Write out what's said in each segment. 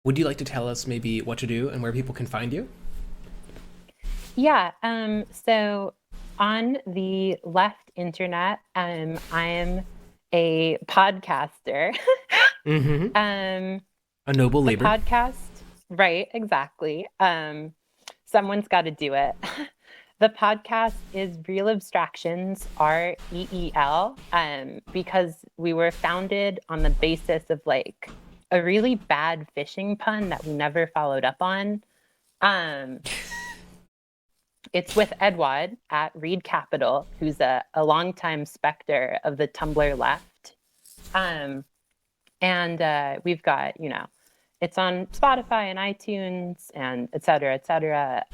Would you like to tell us maybe what to do and where people can find you? Yeah, so on the left internet, I'm a podcaster. Mm-hmm. Um, A noble the labor. podcast, right, exactly. Someone's got to do it. The podcast is Real Abstractions, REEL, because we were founded on the basis of like a really bad fishing pun that we never followed up on. Um, It's with Edward at Reed Capital, who's a longtime specter of the Tumblr left. Um, and we've got, it's on Spotify and iTunes and et cetera, et cetera.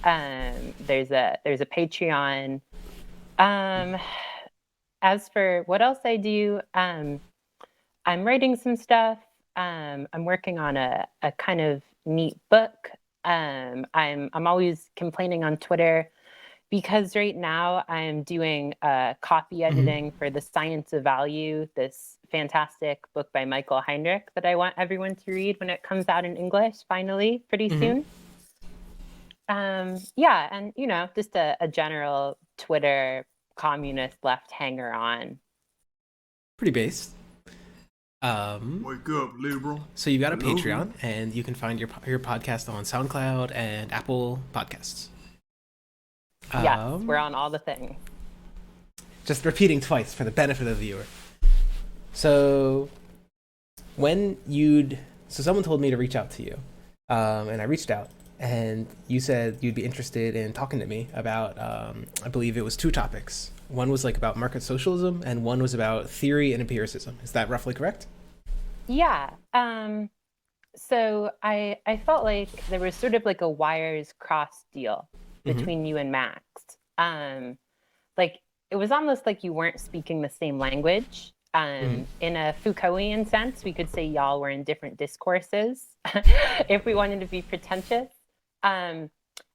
There's a Patreon. Um, as for what else I do, I'm writing some stuff. I'm working on a kind of neat book. I'm always complaining on Twitter because right now I'm doing copy Mm-hmm. editing for The Science of Value, this fantastic book by Michael Heinrich that I want everyone to read when it comes out in English finally pretty Mm-hmm. soon. Yeah, and just a general Twitter communist left hanger on. Pretty based. Um, Wake up, liberal. so you've got I a love you. Patreon, and you can find your podcast on SoundCloud and Apple Podcasts. Yes, we're Um, on all the things. just repeating twice for the benefit of the viewer. So when you'd so someone told me to reach out to you, and I reached out, and you said you'd be interested in talking to me about I believe it was two topics. One was like about market socialism, and one was about theory and empiricism. Is that roughly correct? Yeah. So I felt like there was sort of like a wires cross deal Mm-hmm. between you and Max. Um, like it was almost like you weren't speaking the same language. Mm-hmm. In a Foucaultian sense, we could say y'all were in different discourses if we wanted to be pretentious. Um,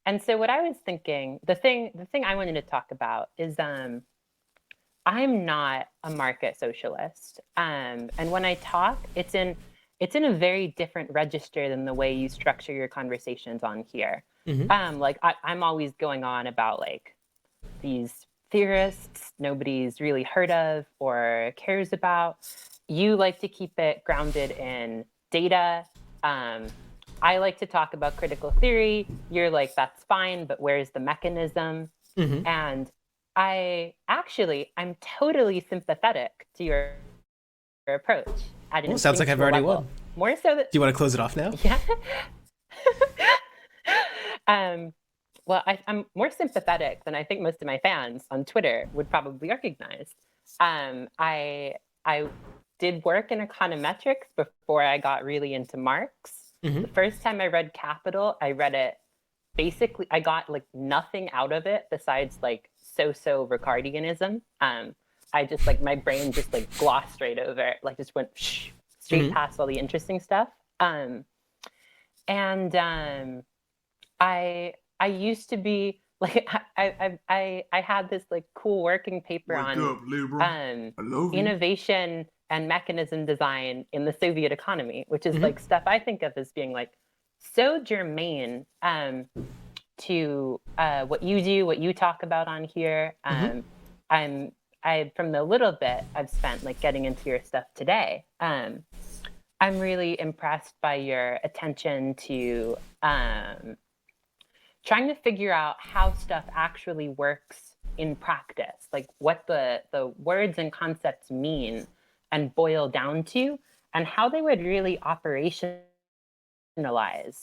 and so what I was thinking, the thing I wanted to talk about is I'm not a market socialist. And when I talk, it's in a very different register than the way you structure your conversations on here. Mm-hmm. Like I'm always going on about like these theorists nobody's really heard of or cares about. You like to keep it grounded in data. Um, I like to talk about critical theory. You're like, that's fine, but where's the mechanism? Mm-hmm. And I'm totally sympathetic to your approach at an Well, sounds like I've instinctual already won. level. More so that, Do you want to close it off now? yeah. um, well, I'm more sympathetic than I think most of my fans on Twitter would probably recognize. I did work in econometrics before I got really into Marx. Mm-hmm. The first time I read Capital, I read it basically, I got like nothing out of it besides like so Ricardianism. I just like my brain just like glossed right over it, like just went straight Mm-hmm. past all the interesting stuff. And I used to be like I had this like cool working paper Wake on up, liberal. um, I love you. innovation and mechanism design in the Soviet economy, which is Mm-hmm. like stuff I think of as being like so germane to what you do, what you talk about on here. Mm-hmm. I'm I from the little bit I've spent like getting into your stuff today. I'm really impressed by your attention to trying to figure out how stuff actually works in practice, like what the words and concepts mean and boil down to, and how they would really operationalize,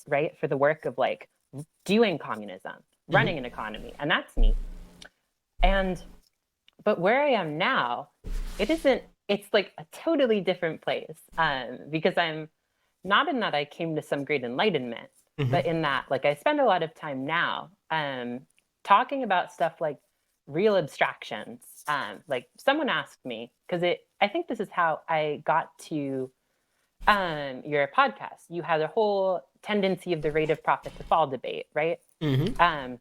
right, for the work of like doing communism, Mm-hmm. running an economy, and that's me. And but where I am now, it isn't. It's like a totally different place because I'm not in that I came to some great enlightenment, Mm-hmm. but in that like I spend a lot of time now talking about stuff like real abstractions. Like someone asked me because it. I think this is how I got to your podcast. You had a whole tendency of the rate of profit to fall debate, right? Mm-hmm. Um,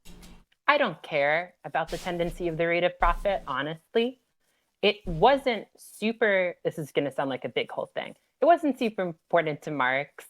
I don't care about the tendency of the rate of profit, honestly. It wasn't super, this is going to sound like a big whole thing. It wasn't super important to Marx.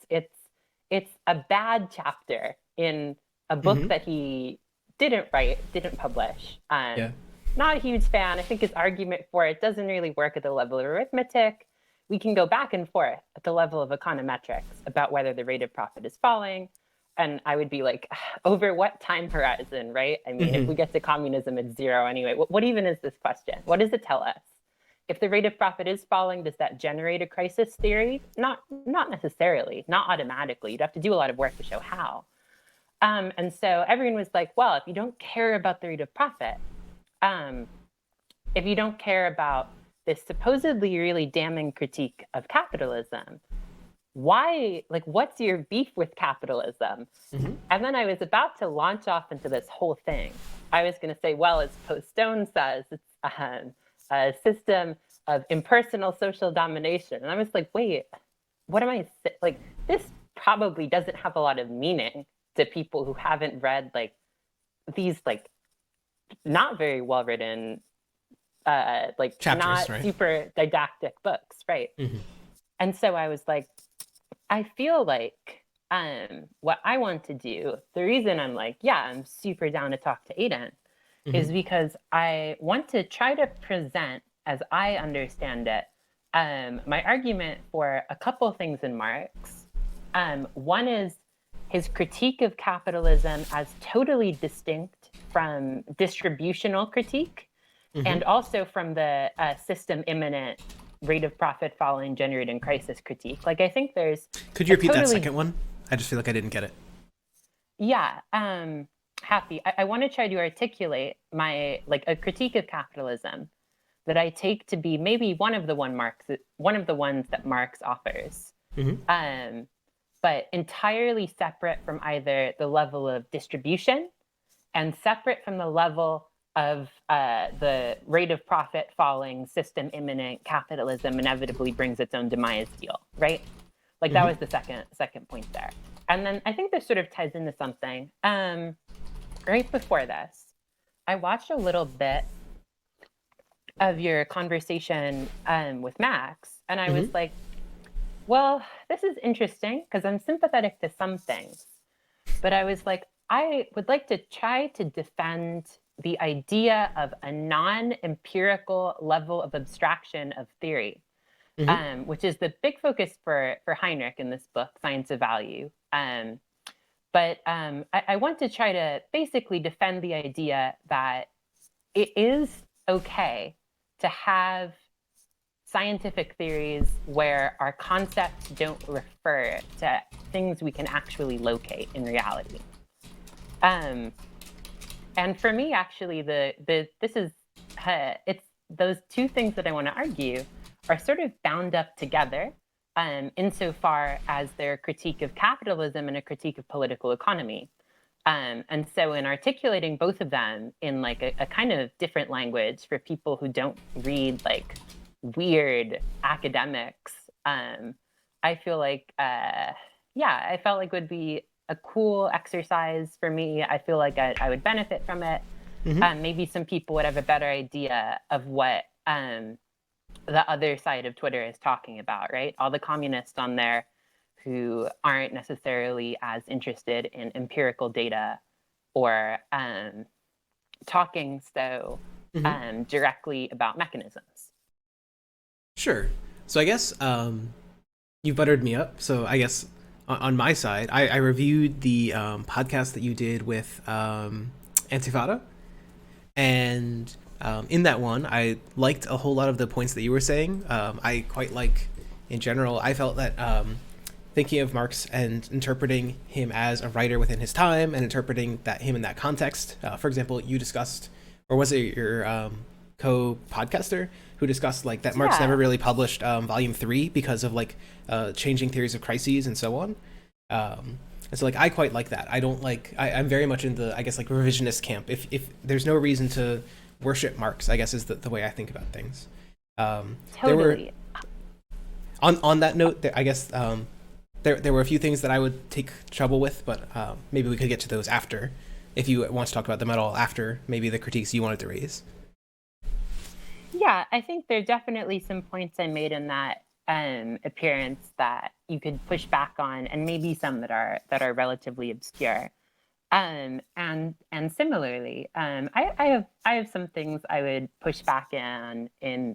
it's a bad chapter in a book that he didn't write, didn't publish. Yeah. Not a huge fan. I think his argument for it doesn't really work at the level of arithmetic. We can go back and forth at the level of econometrics about whether the rate of profit is falling. And I would be like, over what time horizon, right? I mean, if we get to communism, it's zero anyway. What even is this question? What does it tell us? If the rate of profit is falling, does that generate a crisis theory? Not necessarily, not automatically. You'd have to do a lot of work to show how. And so everyone was like, well, if you don't care about the rate of profit, if you don't care about this supposedly really damning critique of capitalism, why, like, what's your beef with capitalism? And then I was about to launch off into this whole thing. I was going to say, well, as Postone says, it's a system of impersonal social domination. And I was like, wait, what am I, like, this probably doesn't have a lot of meaning to people who haven't read, like, these, like, not very well written, like, chapters, not right? super didactic books, right? And so I was like, I feel like what I want to do, the reason I'm like, yeah, I'm super down to talk to Aiden, is because I want to try to present, as I understand it, my argument for a couple things in Marx. One is his critique of capitalism as totally distinct from distributional critique, and also from the system immanent rate of profit falling generating crisis critique. Like, I think there's... Could you repeat that second one? I just feel like I didn't get it. Yeah, happy. I want to try to articulate my, like, a critique of capitalism that I take to be maybe one of the ones that Marx offers, but entirely separate from either the level of distribution and separate from the level of the rate of profit falling, system immanent capitalism inevitably brings its own demise deal, right? Like, that was the second point there. And then I think this sort of ties into something. Right before this, I watched a little bit of your conversation with Max, and I was like, well, this is interesting because I'm sympathetic to some things, but I was like, I would like to try to defend the idea of a non-empirical level of abstraction of theory, which is the big focus for Heinrich in this book, Science of Value. But I want to try to basically defend the idea that it is okay to have scientific theories where our concepts don't refer to things we can actually locate in reality. And for me, actually, it's those two things that I want to argue are sort of bound up together, insofar as their critique of capitalism and a critique of political economy. And so in articulating both of them in, like, a kind of different language for people who don't read, like, weird academics, I feel like, I felt like would be a cool exercise for me. I feel like I would benefit from it. Maybe some people would have a better idea of what the other side of Twitter is talking about, right? All the communists on there who aren't necessarily as interested in empirical data or talking so directly about mechanisms. Sure. So I guess you buttered me up. So I guess on my side, I reviewed the podcast that you did with Antifada. And in that one, I liked a whole lot of the points that you were saying. I quite like, in general, I felt that thinking of Marx and interpreting him as a writer within his time and interpreting him in that context. For example, you discussed, or was it your co-podcaster who discussed, like, that Marx never really published volume 3 because of, like, changing theories of crises and so on. And so, like, I quite like that. I don't like, I'm very much in the, I guess, like, revisionist camp. If there's no reason to worship Marx, I guess is the way I think about things. Totally. On that note, I guess there were a few things that I would take trouble with, but maybe we could get to those after, if you want to talk about them at all after maybe the critiques you wanted to raise. Yeah, I think there are definitely some points I made in that appearance that you could push back on, and maybe some that are relatively obscure. And similarly, I have some things I would push back in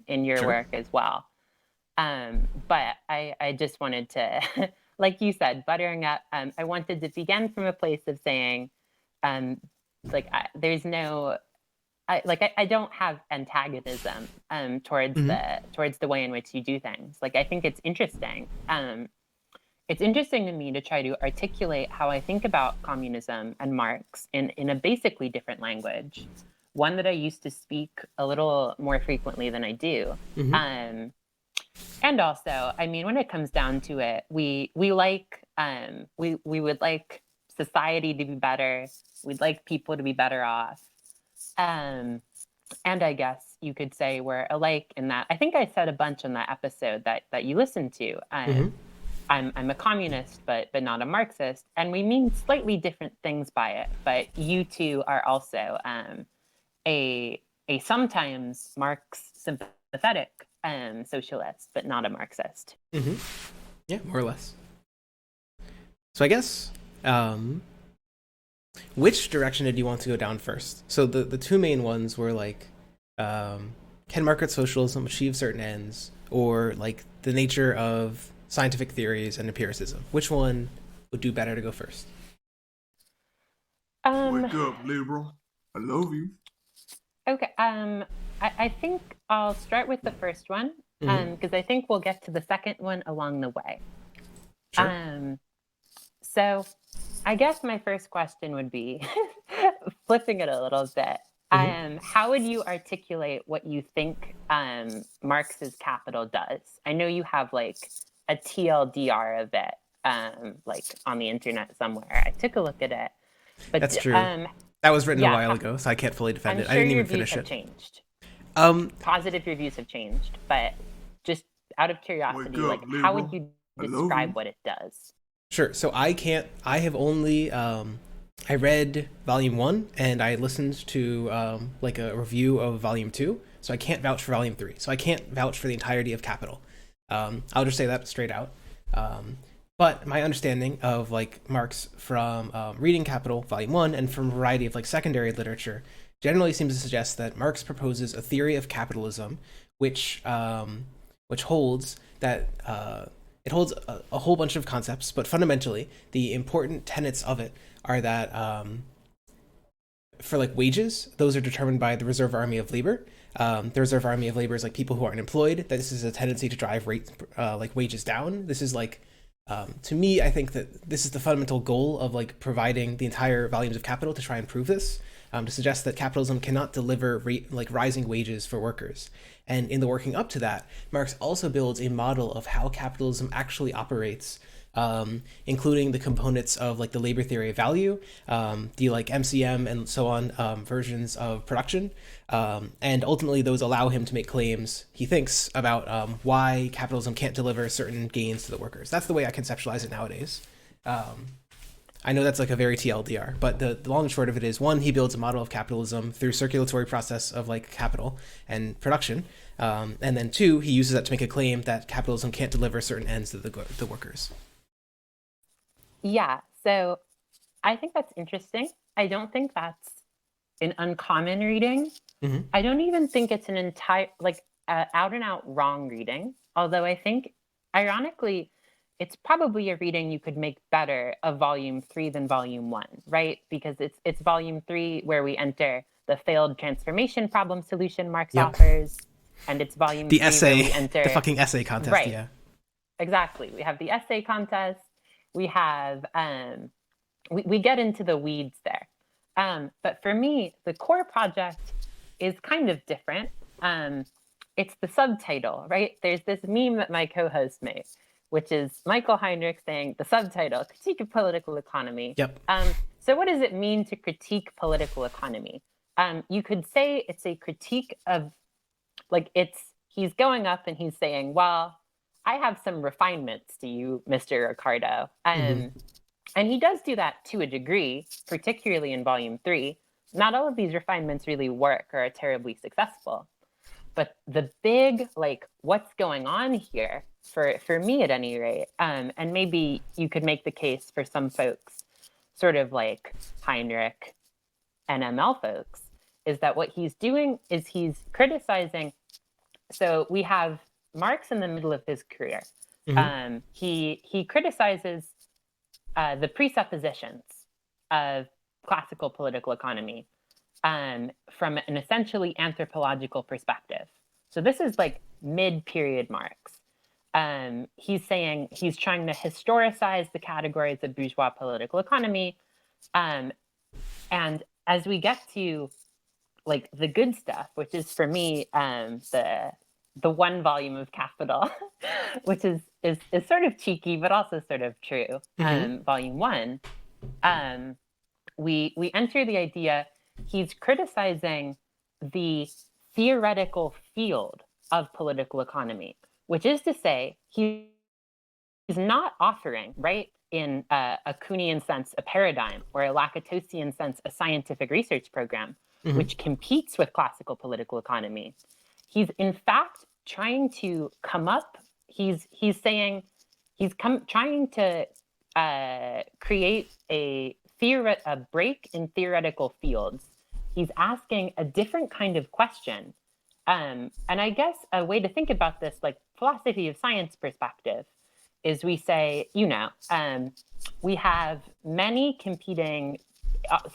your Sure. work as well. But I just wanted to, like you said, buttering up. I wanted to begin from a place of saying, there's no, I don't have antagonism towards the way in which you do things. Like, I think it's interesting. It's interesting to me to try to articulate how I think about communism and Marx in a basically different language, one that I used to speak a little more frequently than I do. And also, I mean, when it comes down to it, we would like society to be better. We'd like people to be better off. And I guess you could say we're alike in that. I think I said a bunch on that episode that you listened to. I'm a communist, but not a Marxist, and we mean slightly different things by it. But you two are also a sometimes Marx sympathetic socialist, but not a Marxist. Yeah, more or less. So I guess, which direction did you want to go down first? So the two main ones were like, can market socialism achieve certain ends, or like the nature of scientific theories and empiricism? Which one would do better to go first? Wake up, liberal. I love you. Okay. I think I'll start with the first one, because I think we'll get to the second one along the way. Sure. So I guess my first question would be, flipping it a little bit, how would you articulate what you think Marx's Capital does? I know you have like a TLDR of it, like on the internet somewhere. I took a look at it. But, that's true. That was written a while ago, so I can't fully defend it. Sure, I didn't even finish your it. Views have changed. Positive reviews have changed, but just out of curiosity, how would you describe what it does? Sure. So I have only I read volume 1 and I listened to like a review of volume 2, so I can't vouch for volume 3. So I can't vouch for the entirety of Capital. I'll just say that straight out. But my understanding of like Marx from reading Capital Volume 1 and from a variety of like secondary literature generally seems to suggest that Marx proposes a theory of capitalism which holds that it holds a whole bunch of concepts, but fundamentally the important tenets of it are that for like wages, those are determined by the reserve army of labor. The reserve army of labor is like people who aren't employed. That this is a tendency to drive like wages down. This is like to me, I think that this is the fundamental goal of like providing the entire volumes of Capital to try and prove this, to suggest that capitalism cannot deliver rising wages for workers. And in the working up to that, Marx also builds a model of how capitalism actually operates, including the components of like the labor theory of value, the like MCM and so on versions of production, and ultimately those allow him to make claims, he thinks, about why capitalism can't deliver certain gains to the workers. That's the way I conceptualize it nowadays. I know that's like a very TLDR, but the long and short of it is, one, he builds a model of capitalism through circulatory process of like capital and production, and then two, he uses that to make a claim that capitalism can't deliver certain ends to the workers. Yeah, so I think that's interesting. I don't think that's an uncommon reading. I don't even think it's an entire, like, out and out wrong reading. Although I think, ironically, it's probably a reading you could make better of volume 3 than volume 1, right? Because it's volume 3 where we enter the failed transformation problem solution Marx offers, and it's volume 3 essay, where we enter the fucking essay contest, right? Yeah, exactly. We have the essay contest. We have we get into the weeds there. But for me, the core project is kind of different. It's the subtitle, right? There's this meme that my co-host made, which is Michael Heinrich saying the subtitle, Critique of Political Economy. Yep. So what does it mean to critique political economy? You could say it's a critique of, like, he's going up and he's saying, well, I have some refinements to you, Mr. Ricardo. And he does do that to a degree, particularly in volume 3. Not all of these refinements really work or are terribly successful. But the big, like, what's going on here, for me at any rate, and maybe you could make the case for some folks, sort of like Heinrich and ML folks, is that what he's doing is he's criticizing. So we have Marx in the middle of his career. He criticizes the presuppositions of classical political economy from an essentially anthropological perspective. So this is like mid-period Marx. He's saying he's trying to historicize the categories of bourgeois political economy. And as we get to like the good stuff, which is for me the one volume of Capital, which is sort of cheeky but also sort of true. Volume 1, we enter the idea he's criticizing the theoretical field of political economy, which is to say he's not offering, right, in a Kuhnian sense, a paradigm, or a Lakatosian sense, a scientific research program, which competes with classical political economy. He's in fact trying to come up, he's saying, trying to create a break in theoretical fields. He's asking a different kind of question. And I guess a way to think about this, like philosophy of science perspective, is we say, we have many competing,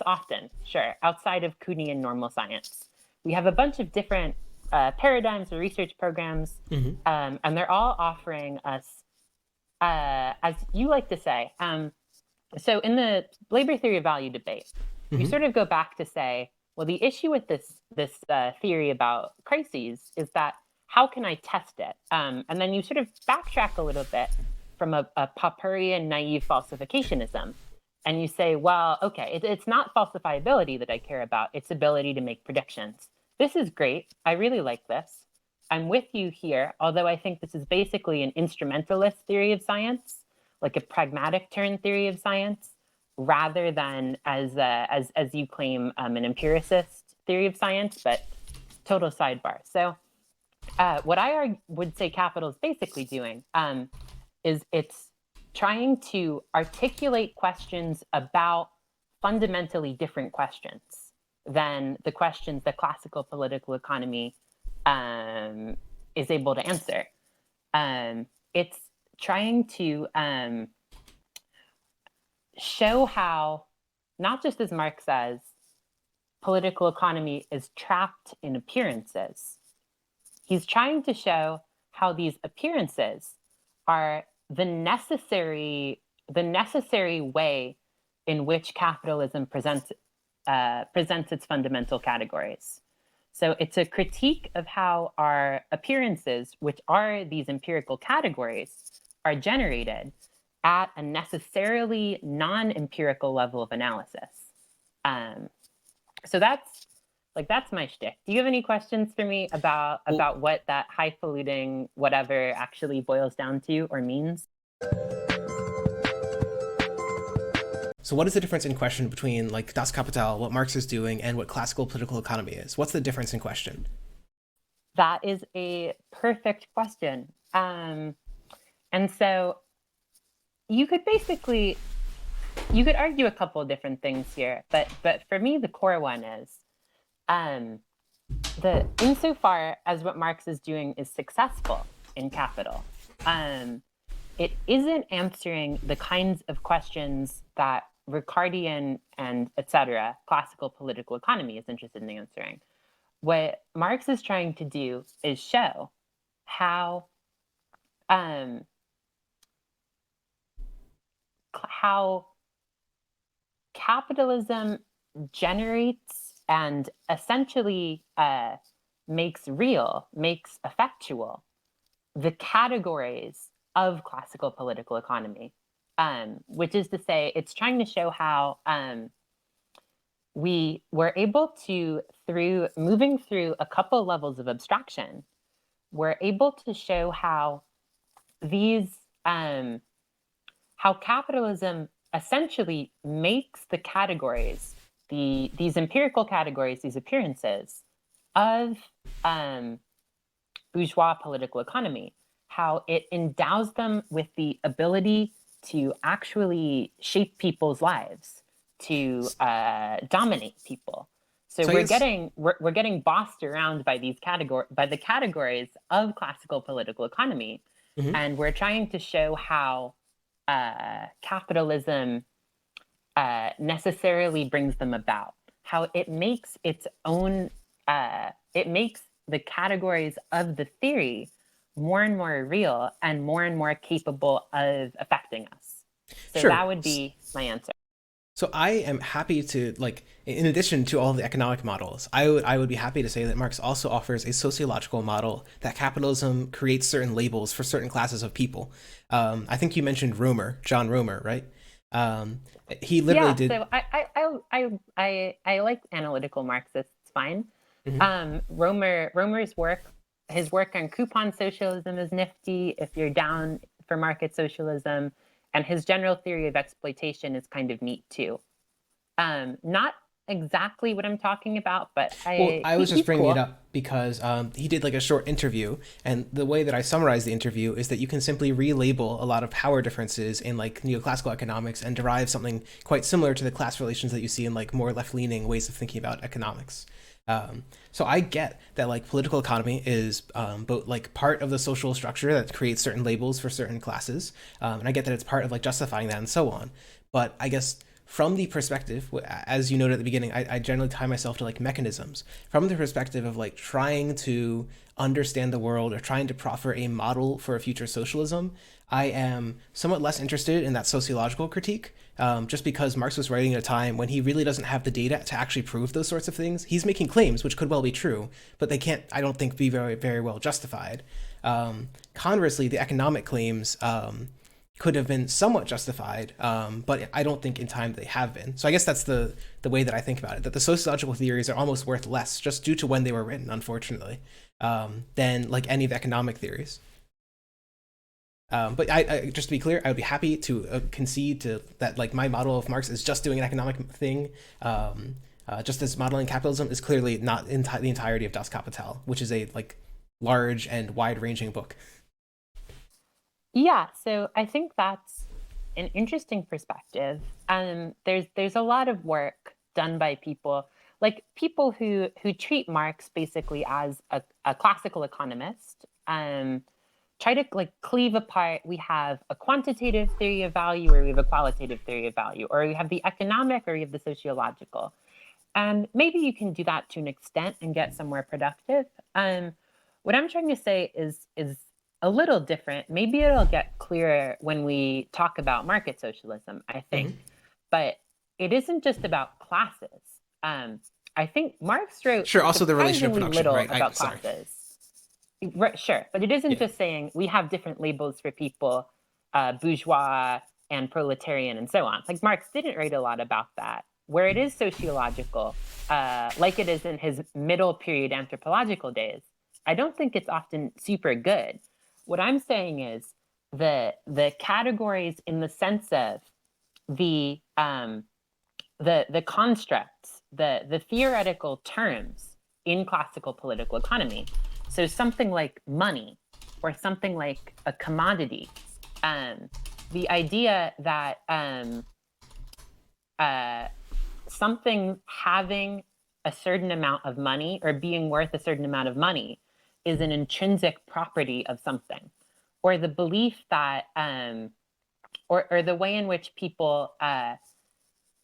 often, sure, outside of Kuhnian normal science. We have a bunch of different paradigms or research programs, and they're all offering us, as you like to say, so in the labor theory of value debate, you sort of go back to say, well, the issue with this theory about crises is that how can I test it? And then you sort of backtrack a little bit from a Popperian naive falsificationism. And you say, well, okay, it's not falsifiability that I care about. It's ability to make predictions. This is great. I really like this. I'm with you here, although I think this is basically an instrumentalist theory of science, like a pragmatic turn theory of science, rather than as you claim, an empiricist theory of science, but total sidebar. So what I would say Capital is basically doing is it's trying to articulate questions about fundamentally different questions than the questions that classical political economy is able to answer. It's trying to show how, not just as Marx says, political economy is trapped in appearances. He's trying to show how these appearances are the necessary way in which capitalism presents its fundamental categories. So it's a critique of how our appearances, which are these empirical categories, are generated at a necessarily non-empirical level of analysis. So that's my shtick. Do you have any questions for me about what that highfalutin whatever actually boils down to or means? So what is the difference in question between like Das Kapital, what Marx is doing, and what classical political economy is? What's the difference in question? That is a perfect question. And so you could argue a couple of different things here, but for me, the core one is insofar as what Marx is doing is successful in Capital, it isn't answering the kinds of questions that Ricardian and etc. classical political economy is interested in answering. What Marx is trying to do is show how capitalism generates and essentially makes effectual the categories of classical political economy, which is to say, it's trying to show how we were able to, through moving through a couple levels of abstraction, we're able to show how how capitalism essentially makes the categories, these empirical categories, these appearances of bourgeois political economy, how it endows them with the ability to actually shape people's lives, to dominate people. So we're getting bossed around by the categories of classical political economy, and we're trying to show how capitalism necessarily brings them about, how it makes its own, it makes the categories of the theory more and more real and more capable of affecting us. So Sure. that would be my answer. So I am happy to, like, in addition to all the economic models, I would be happy to say that Marx also offers a sociological model that capitalism creates certain labels for certain classes of people. I think you mentioned John Romer, right? He literally did. So I like analytical Marxists fine. Romer's work, his work on coupon socialism is nifty if you're down for market socialism, and his general theory of exploitation is kind of neat too. Not exactly what I'm talking about, but I was just bringing it up because he did like a short interview, and the way that I summarize the interview is that you can simply relabel a lot of power differences in like neoclassical economics and derive something quite similar to the class relations that you see in like more left-leaning ways of thinking about economics. So I get that like political economy is both like part of the social structure that creates certain labels for certain classes, and I get that it's part of like justifying that and so on. But I guess from the perspective, as you noted at the beginning, I generally tie myself to like mechanisms. From the perspective of like trying to understand the world or trying to proffer a model for a future socialism, I am somewhat less interested in that sociological critique, just because Marx was writing at a time when he really doesn't have the data to actually prove those sorts of things. He's making claims, which could well be true, but they can't, I don't think, be very, very well justified. Conversely, the economic claims could have been somewhat justified, but I don't think in time they have been. So I guess that's the way that I think about it, that the sociological theories are almost worth less just due to when they were written, unfortunately, than like any of the economic theories. But I just to be clear, I would be happy to concede to that, like my model of Marx is just doing an economic thing, just as modeling capitalism is clearly not the entirety of Das Kapital, which is a like large and wide-ranging book. Yeah, so I think that's an interesting perspective. There's a lot of work done by people who treat Marx basically as a classical economist. Try to like cleave apart. We have a quantitative theory of value, or we have a qualitative theory of value, or we have the economic, or you have the sociological. And maybe you can do that to an extent and get somewhere productive. What I'm trying to say is a little different. Maybe it'll get clearer when we talk about market socialism, I think. But it isn't just about classes. I think Marx wrote also the relation of production, little right? about classes. Right, sure, but it isn't just saying we have different labels for people, bourgeois and proletarian and so on. Like Marx didn't write a lot about that. Where it is sociological, like it is in his middle period anthropological days, I don't think it's often super good. What I'm saying is the categories in the sense of the constructs, the theoretical terms in classical political economy. So something like money or something like a commodity, the idea that something having a certain amount of money or being worth a certain amount of money is an intrinsic property of something, or the belief that, or the way in which people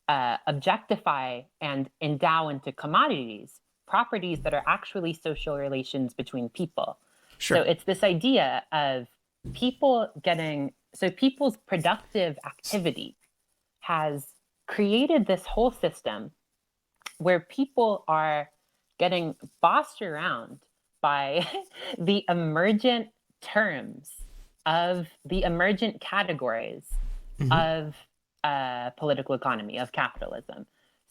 objectify and endow into commodities properties that are actually social relations between people. Sure. So it's this idea of people's productive activity has created this whole system where people are getting bossed around by the emergent terms of the emergent categories of political economy, of capitalism.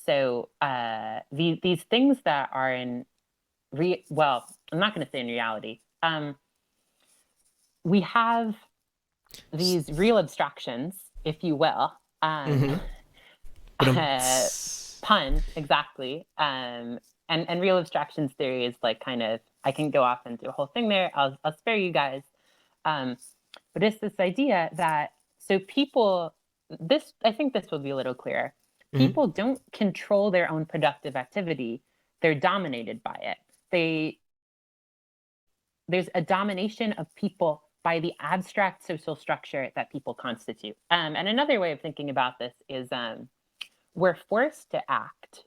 So these things that are in, well, I'm not going to say in reality. We have these real abstractions, if you will. Pun, exactly. And real abstractions theory is like kind of I can go off and do a whole thing there. I'll spare you guys. But it's this idea that so people, I think this will be a little clearer. People don't control their own productive activity. They're dominated by it. There's a domination of people by the abstract social structure that people constitute. And another way of thinking about this is we're forced to act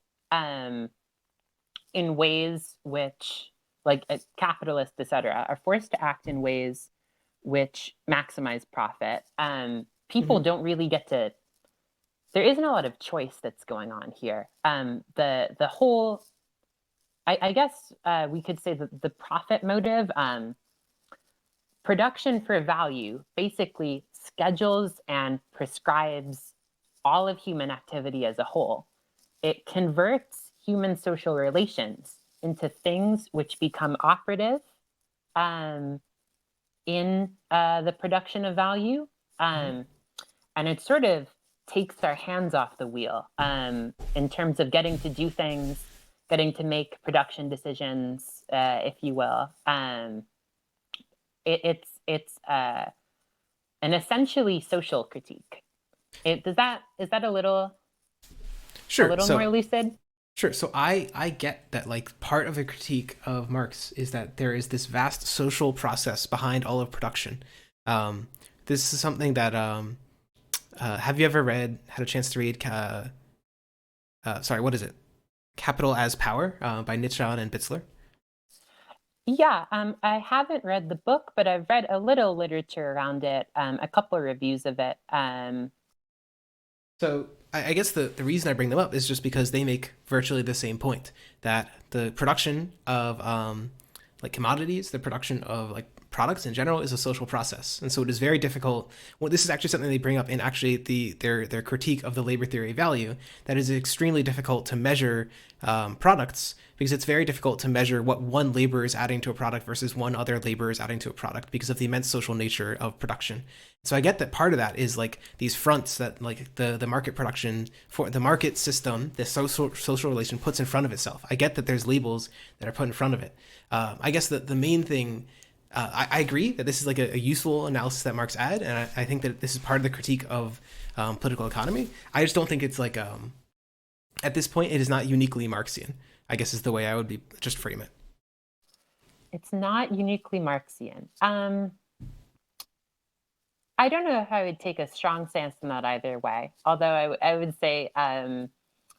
in ways which, like capitalists, et cetera, are forced to act in ways which maximize profit. People don't really get to, there isn't a lot of choice that's going on here. The whole, I guess we could say that the profit motive, production for value basically schedules and prescribes all of human activity as a whole. It converts human social relations into things which become operative in the production of value. And it sort of takes our hands off the wheel in terms of getting to do things, getting to make production decisions, if you will. It's an essentially social critique. Is that a little more lucid? Sure. So I get that, like, part of a critique of Marx is that there is this vast social process behind all of production. This is something that have you ever had a chance to read? What is it? Capital as Power by Nietzsche and Bitzler. Yeah, I haven't read the book, but I've read a little literature around it, a couple of reviews of it. So I guess the reason I bring them up is just because they make virtually the same point, that the production of like commodities, the production of like products in general is a social process. And so it is very difficult. Well, this is actually something they bring up in actually their critique of the labor theory of value, that is extremely difficult to measure products, because it's very difficult to measure what one labor is adding to a product versus one other labor is adding to a product because of the immense social nature of production. So I get that part of that is like these fronts that like the market production for the market system, the social relation puts in front of itself. I get that there's labels that are put in front of it. I guess that the main thing, I agree that this is like a useful analysis that Marx had, and I think that this is part of the critique of political economy. I just don't think it's like, at this point, it is not uniquely Marxian, I guess is the way I would just frame it. It's not uniquely Marxian. I don't know if I would take a strong stance in that either way, although I would say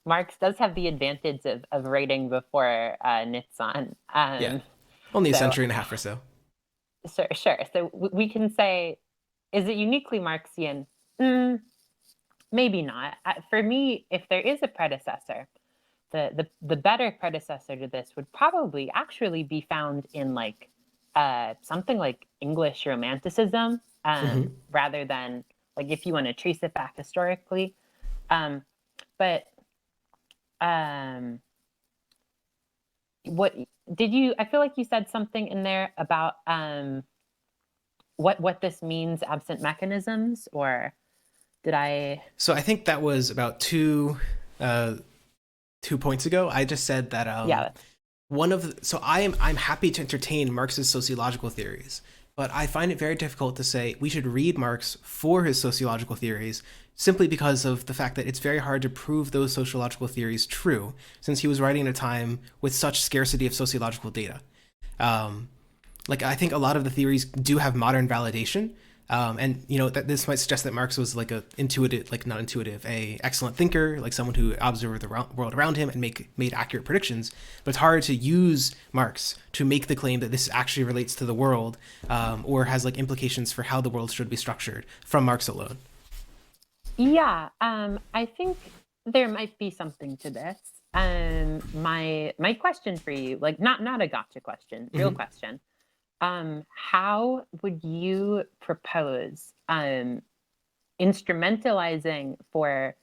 Marx does have the advantage of writing before Nietzsche. Yeah, only a century and a half or so. Sure. So we can say, is it uniquely Marxian? Maybe not. For me, if there is a predecessor, the better predecessor to this would probably actually be found in like something like English Romanticism, rather than like if you want to trace it back historically. But what did you? I feel like you said something in there about what this means absent mechanisms, or did I? So I think that was about 2 points ago. I just said that I'm happy to entertain Marx's sociological theories, but I find it very difficult to say we should read Marx for his sociological theories, simply because of the fact that it's very hard to prove those sociological theories true, since he was writing at a time with such scarcity of sociological data. Like, I think a lot of the theories do have modern validation, and that this might suggest that Marx was like a excellent thinker, like someone who observed the world around him and made accurate predictions. But it's hard to use Marx to make the claim that this actually relates to the world, or has like implications for how the world should be structured from Marx alone. Yeah, I think there might be something to this. My question for you, like not a gotcha question, real question. How would you propose instrumentalizing for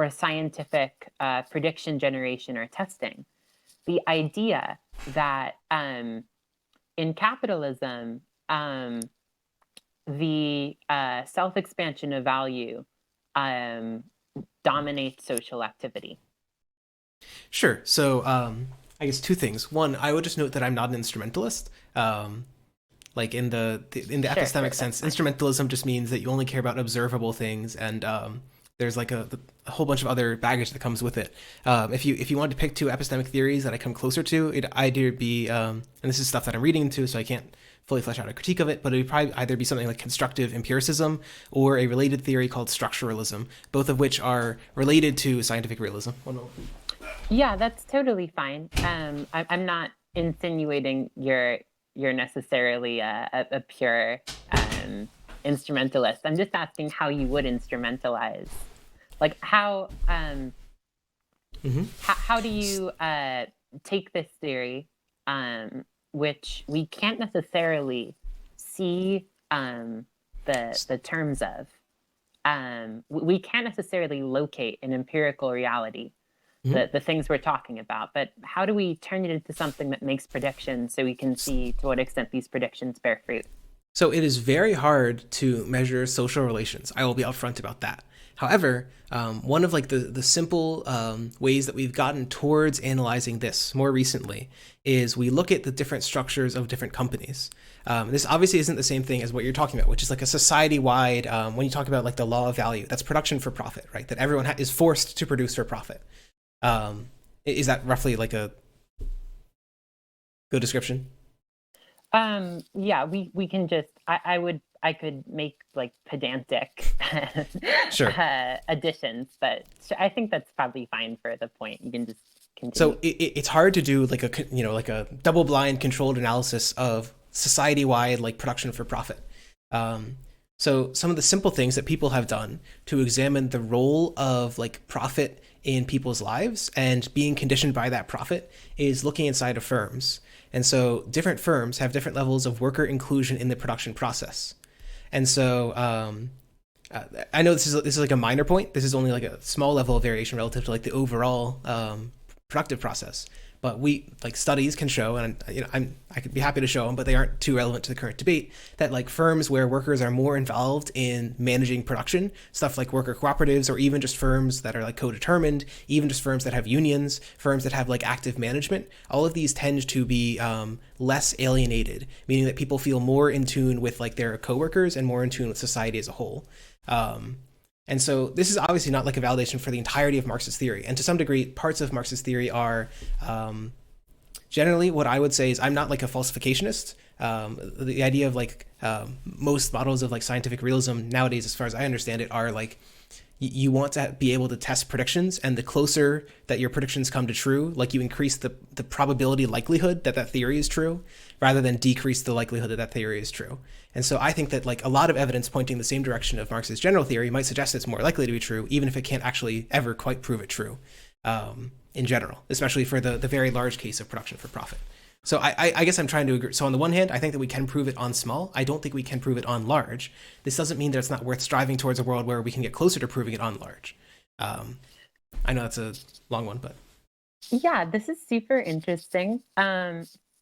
scientific prediction generation or testing the idea that in capitalism the self-expansion of value dominates social activity? Sure. So I guess two things. One, I would just note that I'm not an instrumentalist. Like in the epistemic sense, instrumentalism just means that you only care about observable things, and there's like a whole bunch of other baggage that comes with it. If you wanted to pick two epistemic theories that I come closer to, it'd either be, and this is stuff that I'm reading into, so I can't fully flesh out a critique of it, but it would probably either be something like constructive empiricism or a related theory called structuralism, both of which are related to scientific realism. Oh, no. Yeah, that's totally fine. I'm not insinuating you're necessarily a pure instrumentalist. I'm just asking how you would instrumentalize, like how do you take this theory, which we can't necessarily see the terms of. We can't necessarily locate an empirical reality, the things we're talking about, but how do we turn it into something that makes predictions so we can see to what extent these predictions bear fruit? So it is very hard to measure social relations. I will be upfront about that. However, one of like the simple ways that we've gotten towards analyzing this more recently is we look at the different structures of different companies. This obviously isn't the same thing as what you're talking about, which is like a society-wide, when you talk about like the law of value, that's production for profit, right? That everyone is forced to produce for profit. Is that roughly like a good description? Yeah, we can just, I could make like pedantic Sure. additions, but I think that's probably fine for the point. You can just continue. So it's hard to do like a double-blind controlled analysis of society-wide like production for profit. So some of the simple things that people have done to examine the role of like profit in people's lives and being conditioned by that profit is looking inside of firms. And so different firms have different levels of worker inclusion in the production process. And so I know this is like a minor point. This is only like a small level of variation relative to like the overall productive process. But we like studies can show, and I could be happy to show them, but they aren't too relevant to the current debate, that like firms where workers are more involved in managing production, stuff like worker cooperatives, or even just firms that are like co-determined, even just firms that have unions, firms that have like active management, all of these tend to be less alienated, meaning that people feel more in tune with like their coworkers and more in tune with society as a whole. And so this is obviously not like a validation for the entirety of Marx's theory. And to some degree, parts of Marx's theory are generally what I would say is I'm not like a falsificationist. The idea of like most models of like scientific realism nowadays, as far as I understand it, are like you want to be able to test predictions, and the closer that your predictions come to true, like you increase the probability likelihood that theory is true, rather than decrease the likelihood that theory is true. And so I think that like a lot of evidence pointing the same direction of Marx's general theory might suggest it's more likely to be true, even if it can't actually ever quite prove it true in general, especially for the very large case of production for profit. So I guess I'm trying to agree. So on the one hand, I think that we can prove it on small. I don't think we can prove it on large. This doesn't mean that it's not worth striving towards a world where we can get closer to proving it on large. I know that's a long one, but. Yeah, this is super interesting.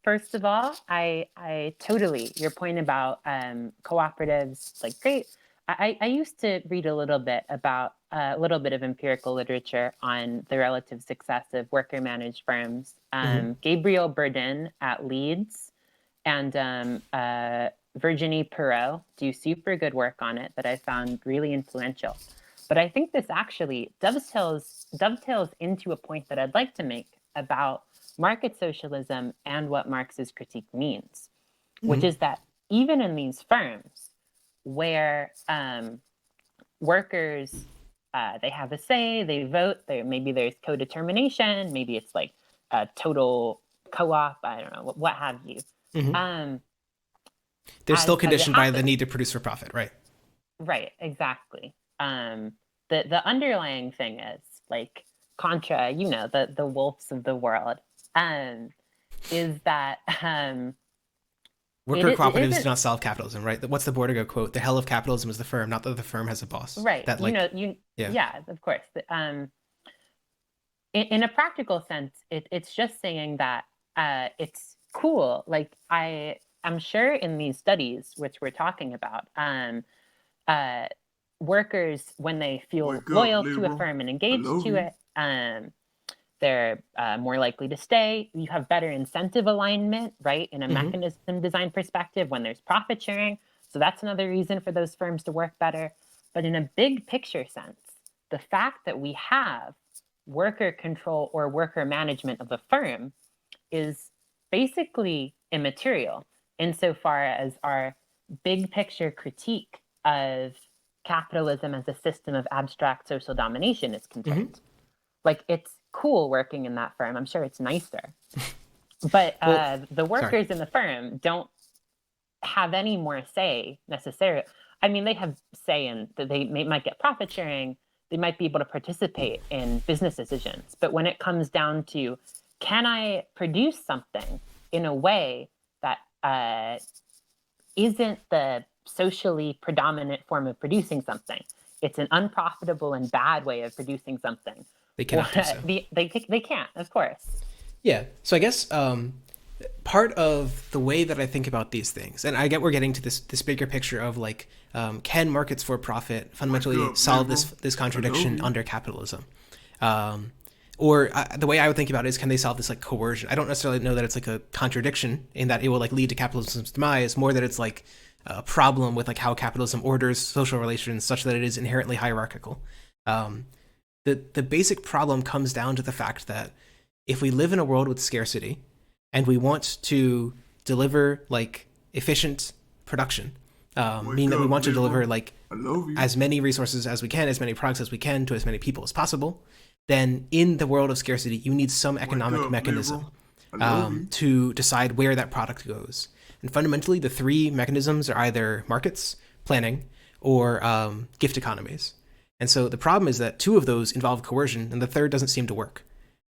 First of all, I totally, your point about cooperatives, like great. I used to read a little bit about a little bit of empirical literature on the relative success of worker managed firms. Gabriel Burdin at Leeds and Virginie Perot do super good work on it that I found really influential. But I think this actually dovetails into a point that I'd like to make about market socialism and what Marx's critique means, which is that even in these firms where workers, they have a say, they vote, maybe there's co-determination, maybe it's like a total co-op, I don't know, what have you. They're still conditioned by the need to produce for profit, right? Right, exactly. The underlying thing is like contra, the wolves of the world, is that worker cooperatives do not solve capitalism, right? What's the Bordigo quote? The hell of capitalism is the firm, not that the firm has a boss. Right. That, like, yeah, of course. In a practical sense, it's just saying that it's cool. Like I'm sure in these studies, which we're talking about, workers, when they feel loyal to a firm and engaged to it, they're more likely to stay. You have better incentive alignment, right, in a mechanism design perspective when there's profit sharing. So that's another reason for those firms to work better. But in a big picture sense, the fact that we have worker control or worker management of a firm is basically immaterial insofar as our big picture critique of capitalism as a system of abstract social domination is concerned. Like, it's cool working in that firm. I'm sure it's nicer. But the workers in the firm don't have any more say necessarily. I mean, they have say in that they might get profit sharing. They might be able to participate in business decisions. But when it comes down to, can I produce something in a way that isn't the socially predominant form of producing something? It's an unprofitable and bad way of producing something. They cannot do so. They can't, of course. Yeah. So I guess part of the way that I think about these things, and I get we're getting to this bigger picture of like, can markets for profit fundamentally solve this contradiction under capitalism? Or the way I would think about it is, can they solve this like coercion? I don't necessarily know that it's like a contradiction in that it will like lead to capitalism's demise, more that it's like a problem with like how capitalism orders social relations such that it is inherently hierarchical. The basic problem comes down to the fact that if we live in a world with scarcity and we want to deliver like efficient production, meaning that we want to deliver like as many resources as we can, as many products as we can to as many people as possible, then in the world of scarcity, you need some economic mechanism to decide where that product goes. And fundamentally, the three mechanisms are either markets, planning, or gift economies. And so the problem is that two of those involve coercion, and the third doesn't seem to work.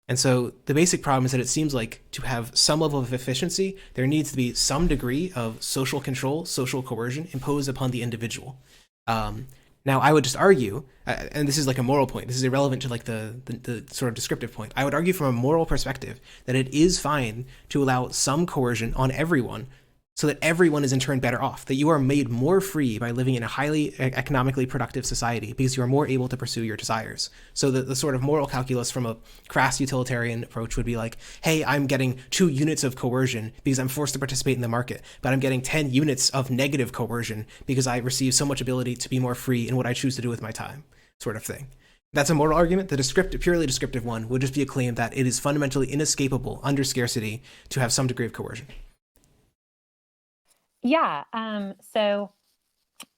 And so the basic problem is that it seems like to have some level of efficiency, there needs to be some degree of social control, social coercion imposed upon the individual. Now, I would just argue, and this is like a moral point, this is irrelevant to like the sort of descriptive point. I would argue from a moral perspective that it is fine to allow some coercion on everyone so that everyone is in turn better off, that you are made more free by living in a highly economically productive society because you are more able to pursue your desires. So the sort of moral calculus from a crass utilitarian approach would be like, hey, I'm getting 2 units of coercion because I'm forced to participate in the market, but I'm getting 10 units of negative coercion because I receive so much ability to be more free in what I choose to do with my time, sort of thing. That's a moral argument. The purely descriptive one would just be a claim that it is fundamentally inescapable under scarcity to have some degree of coercion. Yeah, so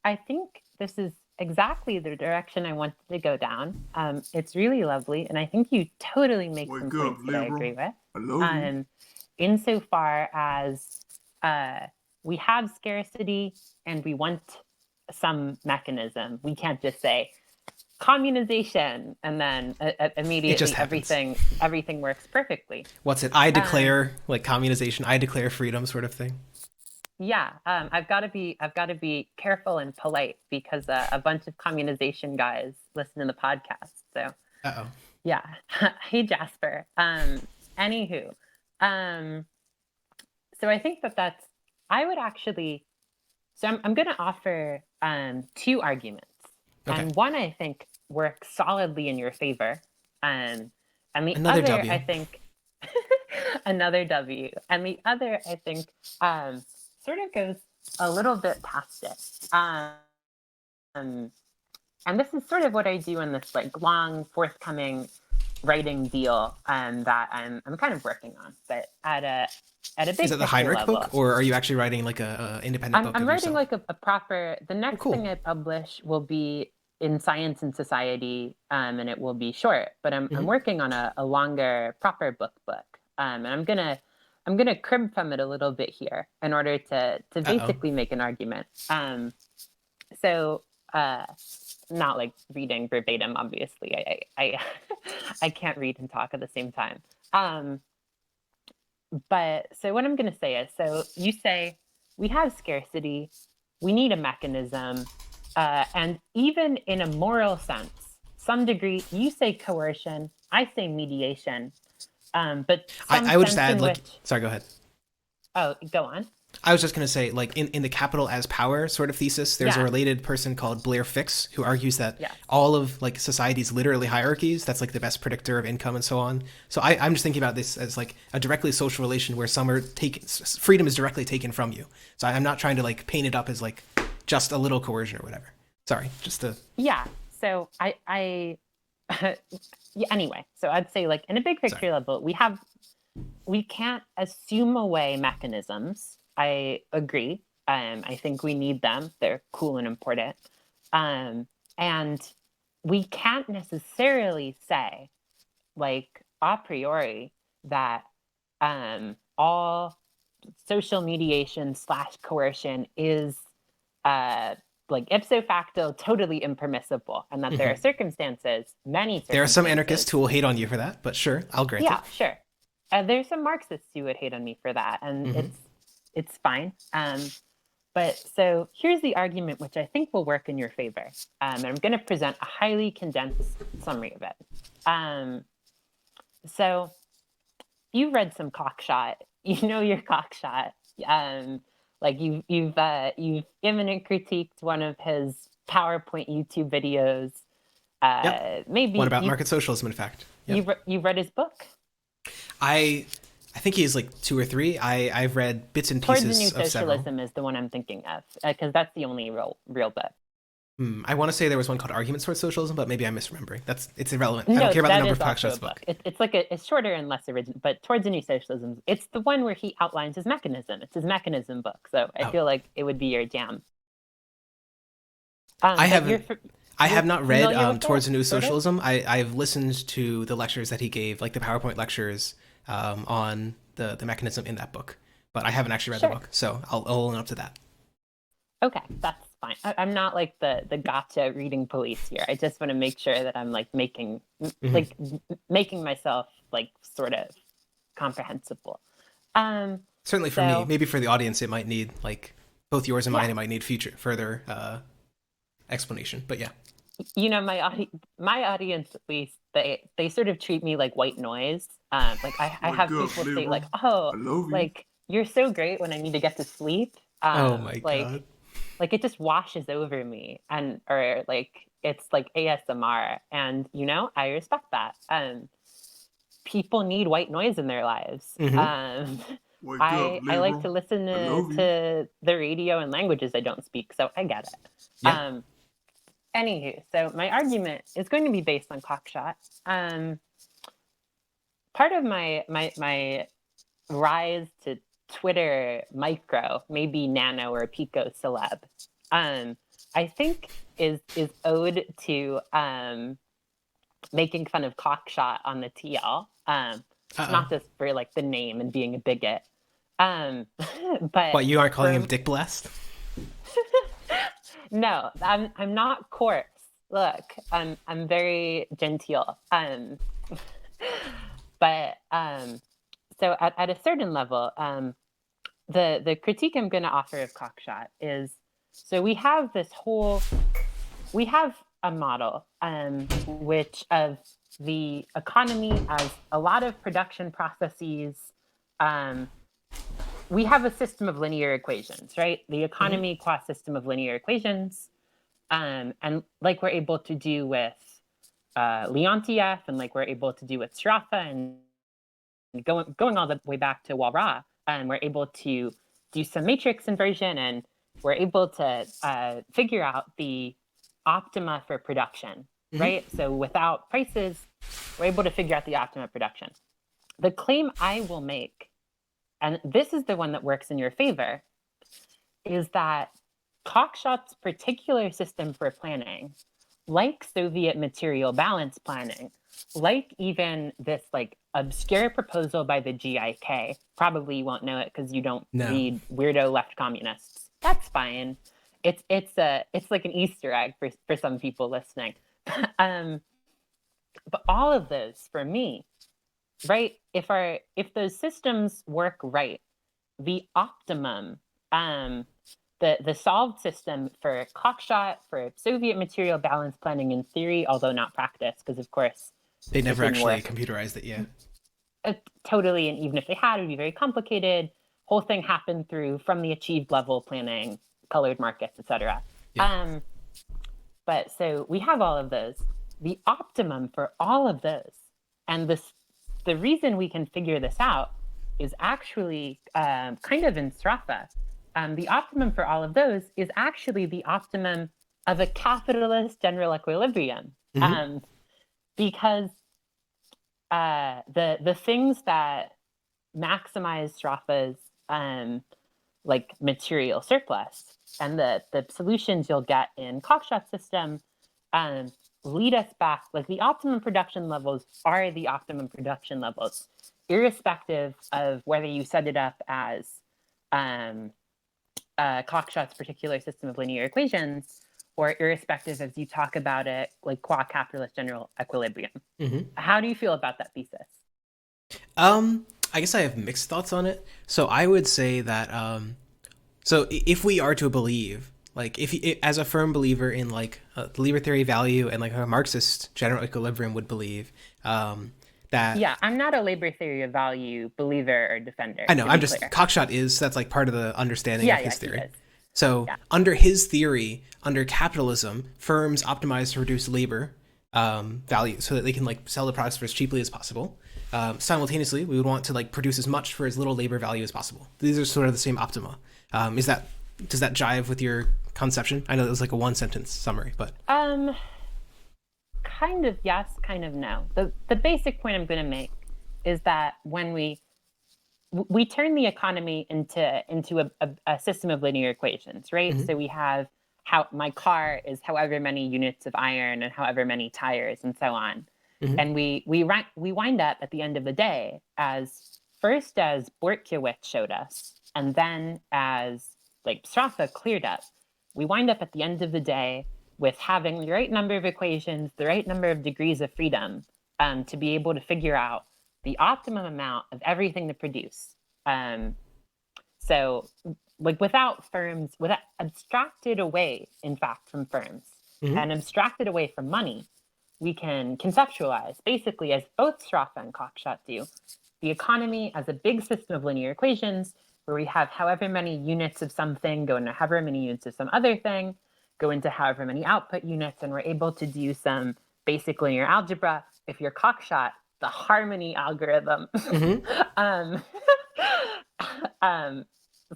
I think this is exactly the direction I wanted to go down. It's really lovely, and I think you totally make some points that I agree with. Insofar as we have scarcity and we want some mechanism. We can't just say communization and then immediately everything works perfectly. What's it? I declare like communization. I declare freedom, sort of thing. Yeah, I've got to be careful and polite because a bunch of communization guys listen to the podcast. So, yeah. Hey, Jasper. Anywho, so I think that's. I would actually. So I'm going to offer 2 arguments, and one I think works solidly in your favor, and the another other W. I think another W, and the other I think. Sort of goes a little bit past it. And this is sort of what I do in this like long forthcoming writing deal that I'm kind of working on, but at a big Is it the Heinrich level. book, or are you actually writing like a independent book? I'm writing yourself? like a proper. The next thing I publish will be in Science and Society, and it will be short. But I'm working on a longer, proper book, and I'm gonna crib from it a little bit here in order to basically make an argument. So not like reading verbatim, obviously. I can't read and talk at the same time. But so what I'm gonna say is, so you say we have scarcity, we need a mechanism, and even in a moral sense, some degree, you say coercion, I say mediation. But I would just add, like, sorry, go ahead. Oh, go on. I was just going to say, like, in the capital as power sort of thesis, there's a related person called Blair Fix who argues that all of, like, society's literally hierarchies, that's, like, the best predictor of income and so on. So I'm just thinking about this as, like, a directly social relation where some are freedom is directly taken from you. So I'm not trying to, like, paint it up as, like, just a little coercion or whatever. Sorry, just to... Yeah, so anyway, so I'd say, like, in a big picture level, we can't assume away mechanisms. I agree. I think we need them. They're cool and important. And we can't necessarily say, like, a priori that all social mediation / coercion is like ipso facto totally impermissible, and that there are circumstances, many circumstances. There are some anarchists who will hate on you for that, but sure, I'll grant it. Yeah, sure. There's some Marxists who would hate on me for that, and it's fine. But so here's the argument, which I think will work in your favor. And I'm going to present a highly condensed summary of it. So you've read some Cockshot. You know your Cockshot. Like you've imminent critiqued one of his PowerPoint YouTube videos. Maybe one about market socialism, in fact. Yep. You've read his book. I think he has like 2 or 3. I've read bits and pieces Towards the New of several. Socialism is the one I'm thinking of, because that's the only real book. I want to say there was one called Arguments Towards Socialism, but maybe I'm misremembering. It's irrelevant. No, I don't care about the that number is of also Cockshot's a book. book. It's like it's shorter and less original, but Towards the New Socialism, it's the one where he outlines his mechanism. It's his mechanism book, so I feel like it would be your jam. I have not read Towards the New Sort of? Socialism. I've listened to the lectures that he gave, like the PowerPoint lectures on the mechanism in that book, but I haven't actually read the book, so I'll own up to that. Okay, that's fine. I'm not like the gotcha reading police here. I just want to make sure that I'm like making myself like sort of comprehensible. Certainly for me, maybe for the audience, it might need like both yours and mine. It might need further explanation, but yeah. You know, my audience, at least, they sort of treat me like white noise. Like I have people say like, "Oh, like you're so great when I need to get to sleep." Oh my god! Like it just washes over me, or like it's like ASMR, and you know, I respect that. People need white noise in their lives. I like to listen to the radio in languages I don't speak, so I get it. Yeah. Anywho, so my argument is going to be based on Cockshot. Part of my rise to Twitter micro, maybe nano or pico celeb, I think is owed to making fun of Cockshot on the TL. Not just for like the name and being a bigot. But what, you aren't calling him Dick Blast? No, I'm not coarse. Look, I'm very genteel. But so at a certain level, the critique I'm going to offer of Cockshot is, so we have a model which of the economy as a lot of production processes. We have a system of linear equations, right? The economy qua system of linear equations. And like we're able to do with Leontief, and like we're able to do with Sraffa, and going all the way back to Walras, we're able to do some matrix inversion, and we're able to figure out the optima for production, right? So without prices, we're able to figure out the optima production. The claim I will make, and this is the one that works in your favor, is that Cockshot's particular system for planning, like Soviet material balance planning, like even this like obscure proposal by the GIK, probably you won't know it because you don't read weirdo left communists. That's fine. It's like an Easter egg for some people listening. But all of those, for me, right? If those systems work right, the optimum, the solved system for Cockshot, for Soviet material balance planning in theory, although not practice, because of course they never actually computerized it. Yeah, totally. And even if they had, it would be very complicated. whole thing happened from the achieved level planning, colored markets, etc. Yeah. But so we have all of those. The optimum for all of those, and the reason we can figure this out is actually kind of in Stropha. The optimum for all of those is actually the optimum of a capitalist general equilibrium. Because the things that maximize Stropha's like material surplus and the solutions you'll get in Cockshot's system lead us back, like the optimum production levels are the optimum production levels, irrespective of whether you set it up as Cockshot's particular system of linear equations, or irrespective as you talk about it like qua capitalist general equilibrium. How do you feel about that thesis? I guess I have mixed thoughts on it. So I would say that so if we are to believe, like if as a firm believer in like the Lieber theory of value and like a Marxist general equilibrium would believe that. Yeah, I'm not a labor theory of value believer or defender. I know, I'm just clear. Cockshot is, that's like part of the understanding of his theory. So under his theory, under capitalism, firms optimize to reduce labor value so that they can like sell the products for as cheaply as possible. Simultaneously, we would want to like produce as much for as little labor value as possible. These are sort of the same optima. Does that jive with your conception? I know it was like a one sentence summary, but kind of yes, kind of no. The basic point I'm going to make is that when we turn the economy into a system of linear equations, right? So we have how my car is however many units of iron and however many tires and so on. And we wind up at the end of the day as Bortkiewicz showed us, and then as like Stropha cleared up, we wind up at the end of the day with having the right number of equations, the right number of degrees of freedom to be able to figure out the optimum amount of everything to produce. So like without abstracted away, in fact, from firms and abstracted away from money, we can conceptualize, basically, as both Stropha and Cockshot do, the economy as a big system of linear equations where we have however many units of something go into however many units of some other thing, go into however many output units, and we're able to do some basic linear algebra. If you're Cockshot, the harmony algorithm.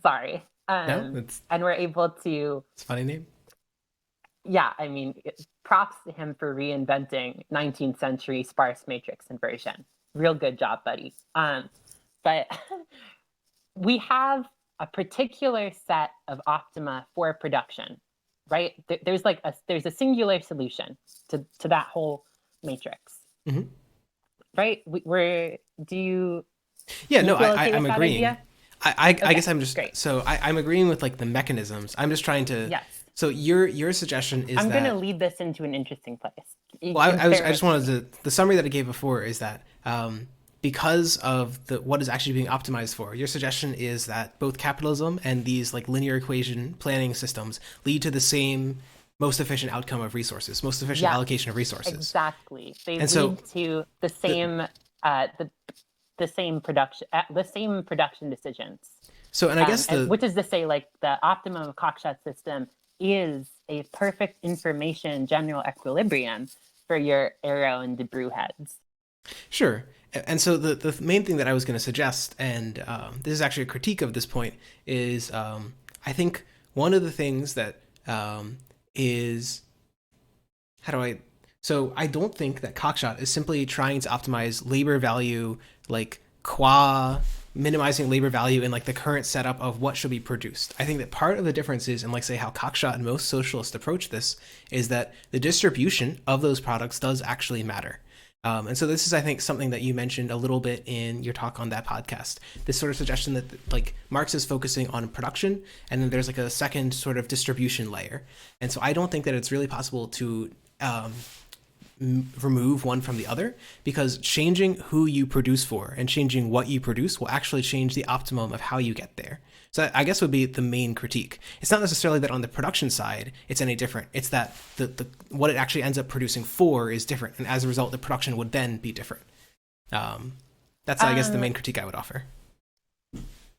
Sorry. No, and we're able to... It's a funny name. Yeah, I mean, props to him for reinventing 19th century sparse matrix inversion. Real good job, buddy. But we have a particular set of optima for production, right? There's a singular solution to that whole matrix, right? I'm agreeing. I guess I'm just great. So I'm agreeing with like the mechanisms. I'm just trying to. Yes. So your suggestion is I'm going to lead this into an interesting place. Well, I just wanted to, the summary that I gave before is that because of what is actually being optimized for, your suggestion is that both capitalism and these like linear equation planning systems lead to the same most efficient outcome of resources, most efficient allocation of resources. Exactly. They lead to the same the same production decisions. So, and I guess which is to say, like the optimum of Cockshot's system is a perfect information general equilibrium for your Arrow and De Broglie heads. Sure. And so the main thing that I was going to suggest, and this is actually a critique of this point, is I think one of the things that is, so I don't think that Cockshot is simply trying to optimize labor value, like qua minimizing labor value in like the current setup of what should be produced. I think that part of the difference is, and like say how Cockshot and most socialists approach this, is that the distribution of those products does actually matter. And so this is, I think, something that you mentioned a little bit in your talk on that podcast, this sort of suggestion that like Marx is focusing on production, and then there's like a second sort of distribution layer. And so I don't think that it's really possible to remove one from the other, because changing who you produce for and changing what you produce will actually change the optimum of how you get there. So I guess would be the main critique. It's not necessarily that on the production side it's any different. It's that the what it actually ends up producing for is different, and as a result the production would then be different. That's I guess the main critique I would offer.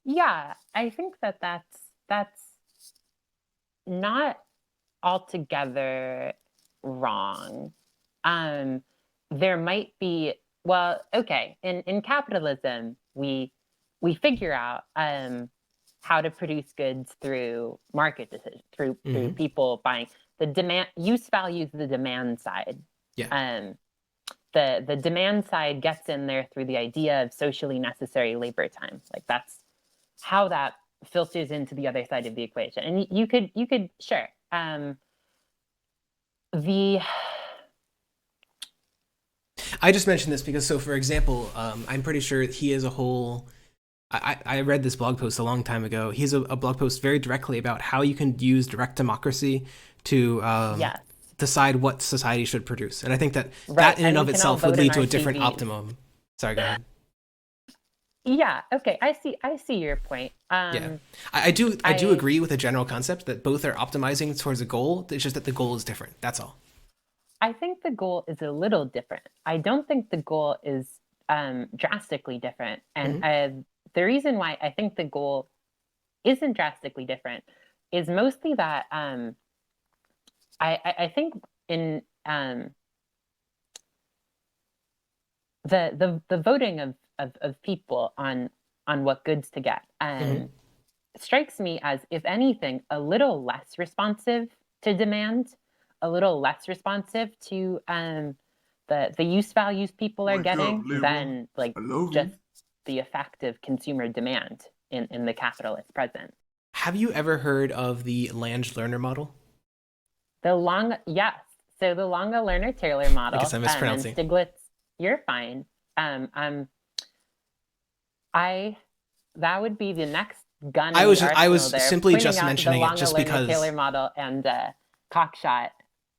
Yeah, I think that that's not altogether wrong. Um, there might be, well, okay, in capitalism, we figure out how to produce goods through market decisions, through Hmm. people buying. The demand use values the demand side. Yeah. Um, the demand side gets in there through the idea of socially necessary labor time. Like that's how that filters into the other side of the equation. And you could sure. The I just mentioned this because, so for example, I'm pretty sure he is a whole. I read this blog post a long time ago. He has a blog post very directly about how you can use direct democracy to Yes, decide what society should produce. And I think that right. that in and And we of can all itself would vote in lead to our a different TVs. optimum. Sorry, go ahead. Yeah, okay. I see your point. Yeah, I do I agree with the general concept that both are optimizing towards a goal. It's just that the goal is different. That's all. I think the goal is a little different. I don't think the goal is drastically different. And Hmm. the reason why I think the goal isn't drastically different is mostly that I think in the voting of people on what goods to get Hmm. strikes me as, if anything, a little less responsive to demand, a little less responsive to the use values people are Wake up, getting liberal. than like I love just you. the effective consumer demand in the capitalist present. Have you ever heard of the Lange Lerner model? The long, yes. So the Longa Lerner Taylor I guess model, I'm and mispronouncing. Stiglitz, you're fine. Um, um, I that would be the next gun I in was the just I was arsenal there, simply pointing just out the mentioning it Longa just Lerner because. Taylor model and Cockshot.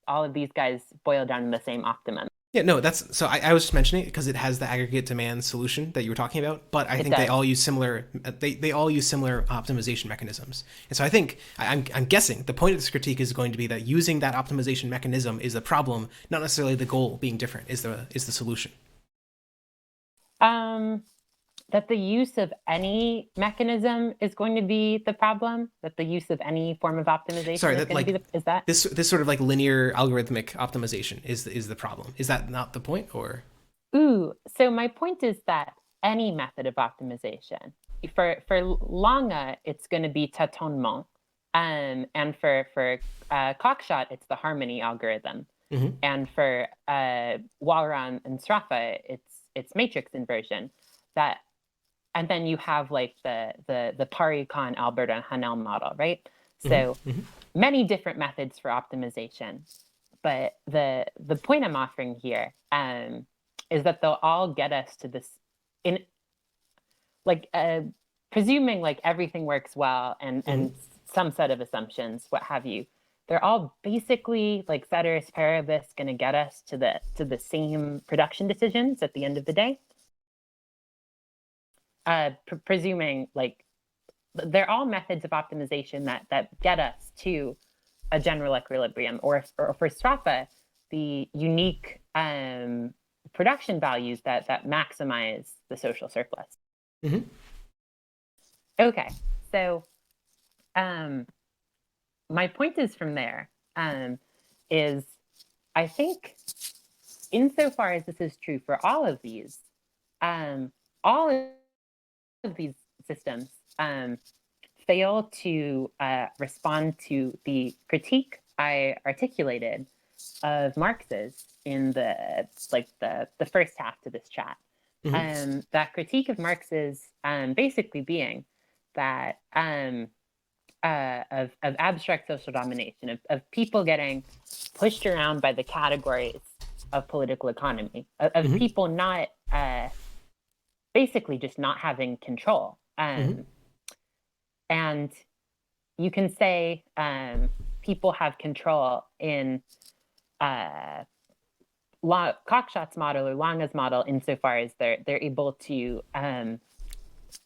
All of these guys boil down to the same optimum. Yeah, no, that's so. I was just mentioning it because it has the aggregate demand solution that you were talking about, but I It think they does. all use similar. They all use similar optimization mechanisms, and so I think I'm guessing the point of this critique is going to be that using that optimization mechanism is the problem, not necessarily the goal being different. Is the solution? Um, that the use of any mechanism is going to be the problem. That the use of any form of optimization Sorry, is that going to be like is that? this sort of like linear algorithmic optimization is the problem. Is that not the point, or? Ooh, so my point is that any method of optimization, for Longa, it's going to be tâtonnement, and for Cockshot, it's the harmony algorithm, Hmm. and for Walram and Sraffa, it's matrix inversion. That, and then you have like the Pari-Khan, Albert, and Hanel model, right? Hmm. So Hmm. many different methods for optimization, but the point I'm offering here is that they'll all get us to this, in like presuming like everything works well and Hmm. some set of assumptions, what have you. They're all basically like ceteris paribus going to get us to the same production decisions at the end of the day. Presuming like they're all methods of optimization that get us to a general equilibrium, or for Straffa, the unique production values that maximize the social surplus. Hmm. Okay, so my point is from there is I think insofar as this is true for all of these systems fail to respond to the critique I articulated of Marx's in the first half to this chat. Hmm. That critique of Marx's basically being that of abstract social domination, of people getting pushed around by the categories of political economy, of Hmm. people not basically just not having control. Hmm. And you can say people have control in Cockshot's model or Langa's model insofar as they're able to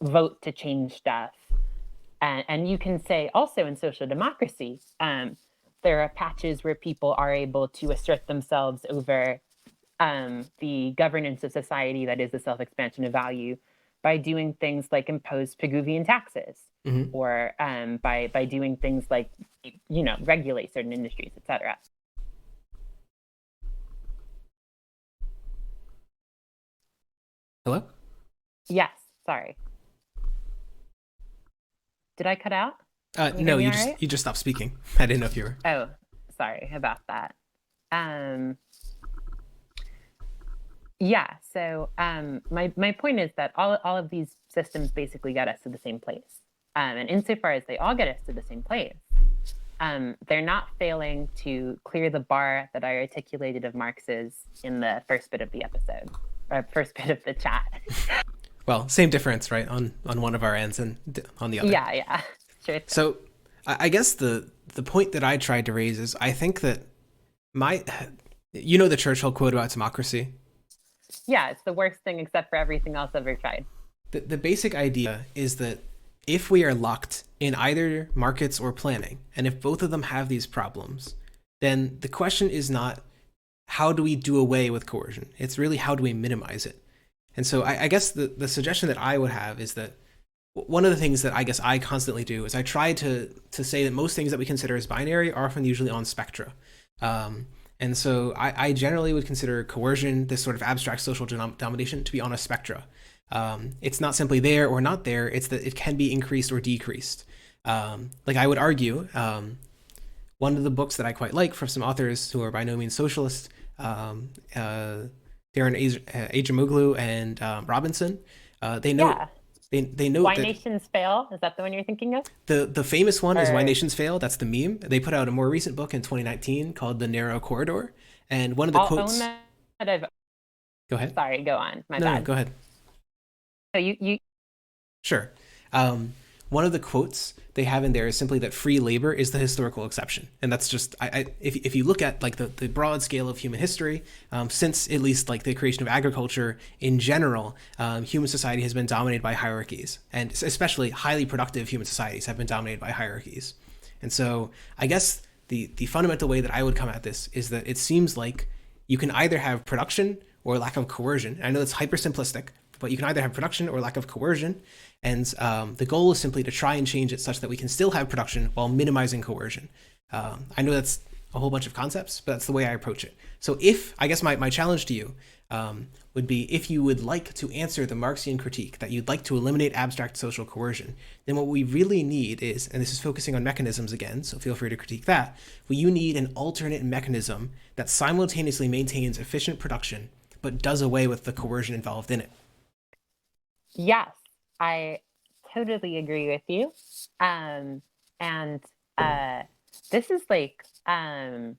vote to change stuff. And you can say also in social democracy, there are patches where people are able to assert themselves over the governance of society, that is the self-expansion of value, by doing things like impose Pigouvian taxes, Hmm. or by doing things like, regulate certain industries, etc. Hello? Yes, sorry. Did I cut out? Can you hear No, me you all just right? you just stopped speaking. I didn't know if you were. Oh, sorry about that. Um, yeah, so my point is that all of these systems basically get us to the same place. And insofar as they all get us to the same place, they're not failing to clear the bar that I articulated of Marx's in the first bit of the episode, or first bit of the chat. Well, same difference, right? On one of our ends and on the other. Yeah, sure. So, I guess the point that I tried to raise is I think that my, the Churchill quote about democracy. Yeah, it's the worst thing except for everything else ever tried. The basic idea is that if we are locked in either markets or planning, and if both of them have these problems, then the question is not how do we do away with coercion? It's really how do we minimize it? And so I guess the suggestion that I would have is that one of the things that I guess I constantly do is I try to say that most things that we consider as binary are often usually on spectra. And so I generally would consider coercion, this sort of abstract social domination, to be on a spectra. It's not simply there or not there, it's that it can be increased or decreased. Like I would argue, one of the books that I quite like from some authors who are by no means socialist, Darren Acemoglu and Robinson, they note Yeah. they note Why that Nations Fail? Is that the one you're thinking of? the famous one is Why Or Nations Fail. That's the meme. They put out a more recent book in 2019 called The Narrow Corridor, and one of the I'll own quotes. that I've Go ahead. sorry, go on. My No, bad. go ahead. So you Sure. One of the quotes they have in there is simply that free labor is the historical exception, and that's just if you look at like the broad scale of human history, since at least like the creation of agriculture in general, human society has been dominated by hierarchies, and especially highly productive human societies have been dominated by hierarchies. And so I guess the fundamental way that I would come at this is that it seems like you can either have production or lack of coercion. I know it's hyper simplistic, but you can either have production or lack of coercion. And the goal is simply to try and change it such that we can still have production while minimizing coercion. I know that's a whole bunch of concepts, but that's the way I approach it. So I guess my challenge to you would be if you would like to answer the Marxian critique that you'd like to eliminate abstract social coercion, then what we really need is, and this is focusing on mechanisms again, so feel free to critique that, well, you need an alternate mechanism that simultaneously maintains efficient production but does away with the coercion involved in it. Yes, I totally agree with you. And this is like, I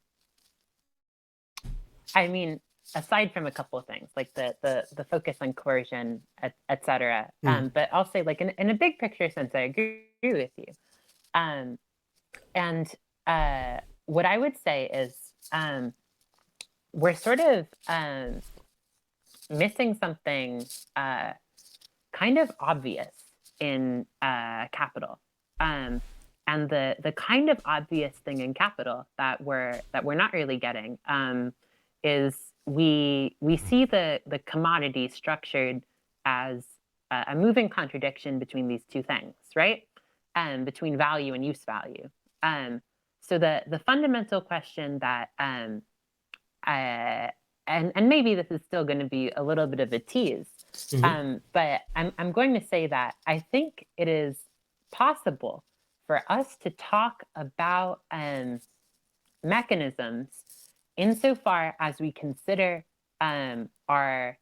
mean, aside from a couple of things, like the focus on coercion, et cetera. But I'll say, like, in a big picture sense, I agree with you. And what I would say is we're sort of missing something kind of obvious in capital. And the kind of obvious thing in capital that we're not really getting is we see the commodity structured as a moving contradiction between these two things, right? Between value and use value. So the fundamental question that and maybe this is still going to be a little bit of a tease, but I'm going to say that I think it is possible for us to talk about mechanisms insofar as we consider our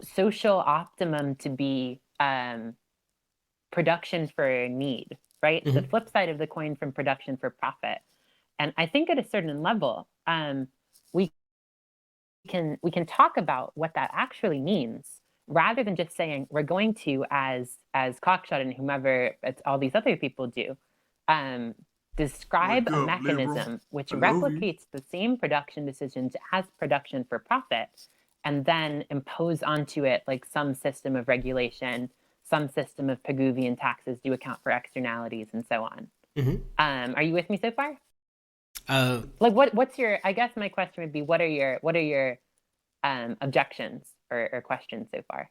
social optimum to be production for need, right? The flip side of the coin from production for profit. And I think at a certain level, we can talk about what that actually means, rather than just saying we're going to, as Cockshot and whomever all these other people do, describe a mechanism which replicates the same production decisions as production for profit, and then impose onto it like some system of regulation, some system of Pigouvian taxes to account for externalities, and so on. Are you with me so far? Like what's your? I guess my question would be, what are your objections or questions so far?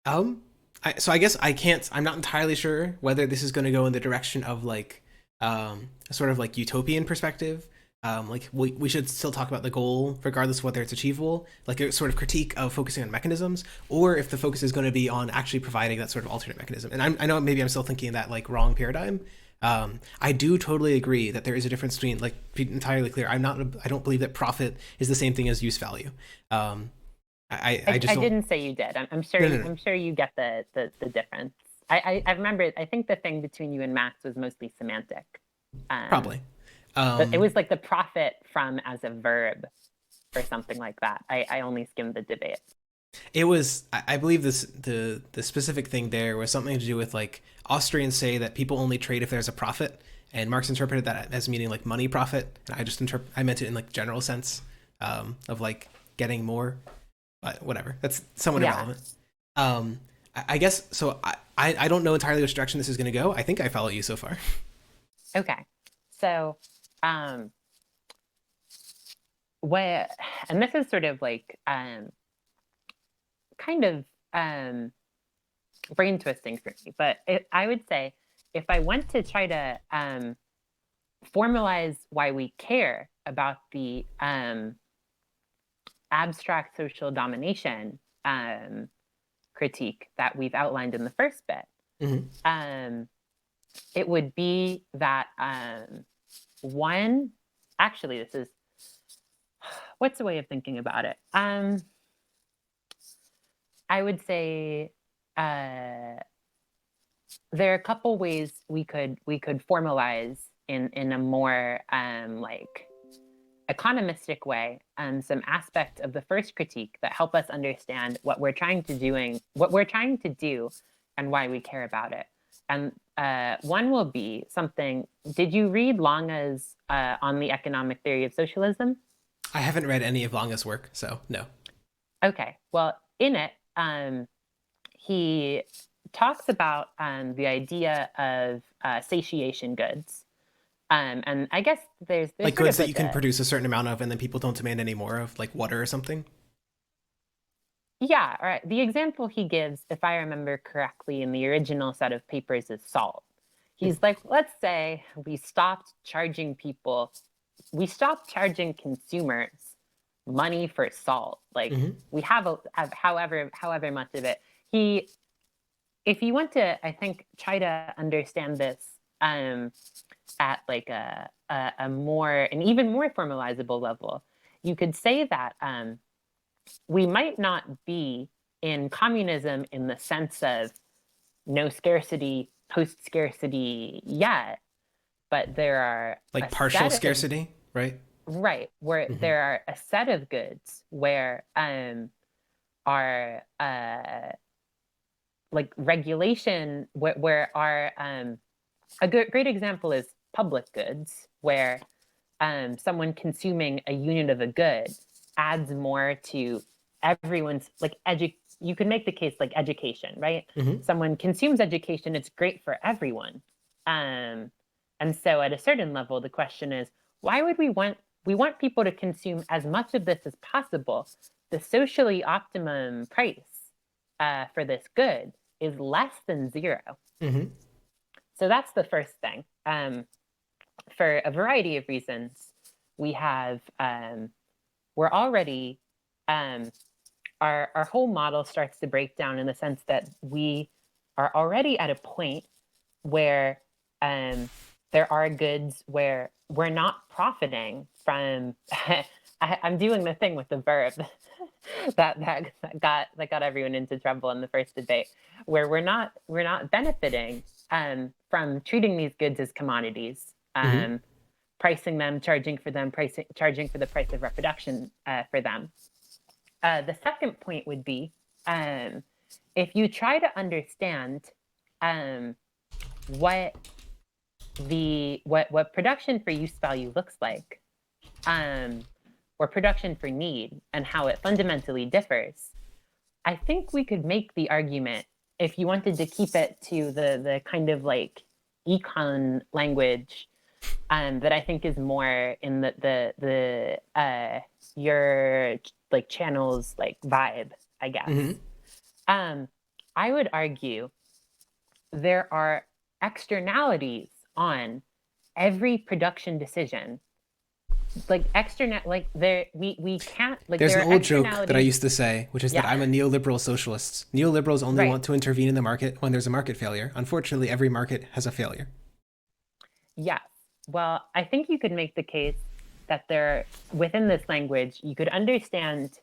So I guess I'm not entirely sure whether this is going to go in the direction of like a sort of like utopian perspective. Like we should still talk about the goal regardless of whether it's achievable, like a sort of critique of focusing on mechanisms, or if the focus is going to be on actually providing that sort of alternate mechanism. And I know maybe I'm still thinking that like wrong paradigm. I do totally agree that there is a difference between, like, be entirely clear, I don't believe that profit is the same thing as use value. I just I don't. didn't say you did. I'm sure. No, no, no. I'm sure you get the difference. I remember. I think the thing between you and Max was mostly semantic. Probably. But it was like the profit from as a verb or something like that. I only skimmed the debate. It was, I believe the specific thing there was something to do with, like, Austrians say that people only trade if there's a profit, and Marx interpreted that as meaning like money profit, and I meant it in like general sense, of like getting more, but whatever, that's somewhat irrelevant. I guess so. I don't know entirely which direction this is going to go. I think I follow you so far. Okay, so what, and this is sort of like kind of brain twisting for me, but I would say if I went to try to formalize why we care about the abstract social domination critique that we've outlined in the first bit, it would be that one, actually, this is, what's the way of thinking about it? I would say there are a couple ways we could formalize in a more like economistic way some aspect of the first critique that help us understand what we're trying to do and why we care about it. And one will be something. Did you read Lange's On the Economic Theory of Socialism? I haven't read any of Lange's work, so no. Okay, well, in it, he talks about the idea of satiation goods. And I guess there's like goods that you can produce a certain amount of and then people don't demand any more of, like water or something? Yeah, all right. The example he gives, if I remember correctly, in the original set of papers is salt. He's like, let's say we stopped charging consumers money for salt. Like we have however much of it. If you want to, I think, try to understand this at like an even more formalizable level, you could say that we might not be in communism in the sense of no scarcity, post-scarcity yet, but there are like partial scarcity, right? Right, where there are a set of goods where our like regulation, where our a great example is public goods, where someone consuming a unit of a good adds more to everyone's, like, you can make the case like education, right? Someone consumes education, it's great for everyone. And so at a certain level, the question is, why would we want people to consume as much of this as possible? The socially optimum price for this good is less than zero. So that's the first thing. For a variety of reasons, we have, we're already, our whole model starts to break down in the sense that we are already at a point where there are goods where we're not profiting from. I'm doing the thing with the verb that got everyone into trouble in the first debate, where we're not benefiting from treating these goods as commodities, pricing them, charging for the price of reproduction for them. The second point would be, if you try to understand what production for use value looks like, or production for need, and how it fundamentally differs, I think we could make the argument, if you wanted to keep it to the kind of like econ language, that I think is more in the your like channels like vibe, I guess. I would argue there are externalities on every production decision. Like we can't, like, There's there an are old joke that I externalities. used to say, which is that Yeah. I'm a neoliberal socialist. Neoliberals only Right. want to intervene in the market when there's a market failure. Unfortunately, every market has a failure. Yes. Well, I think you could make the case that within this language, you could understand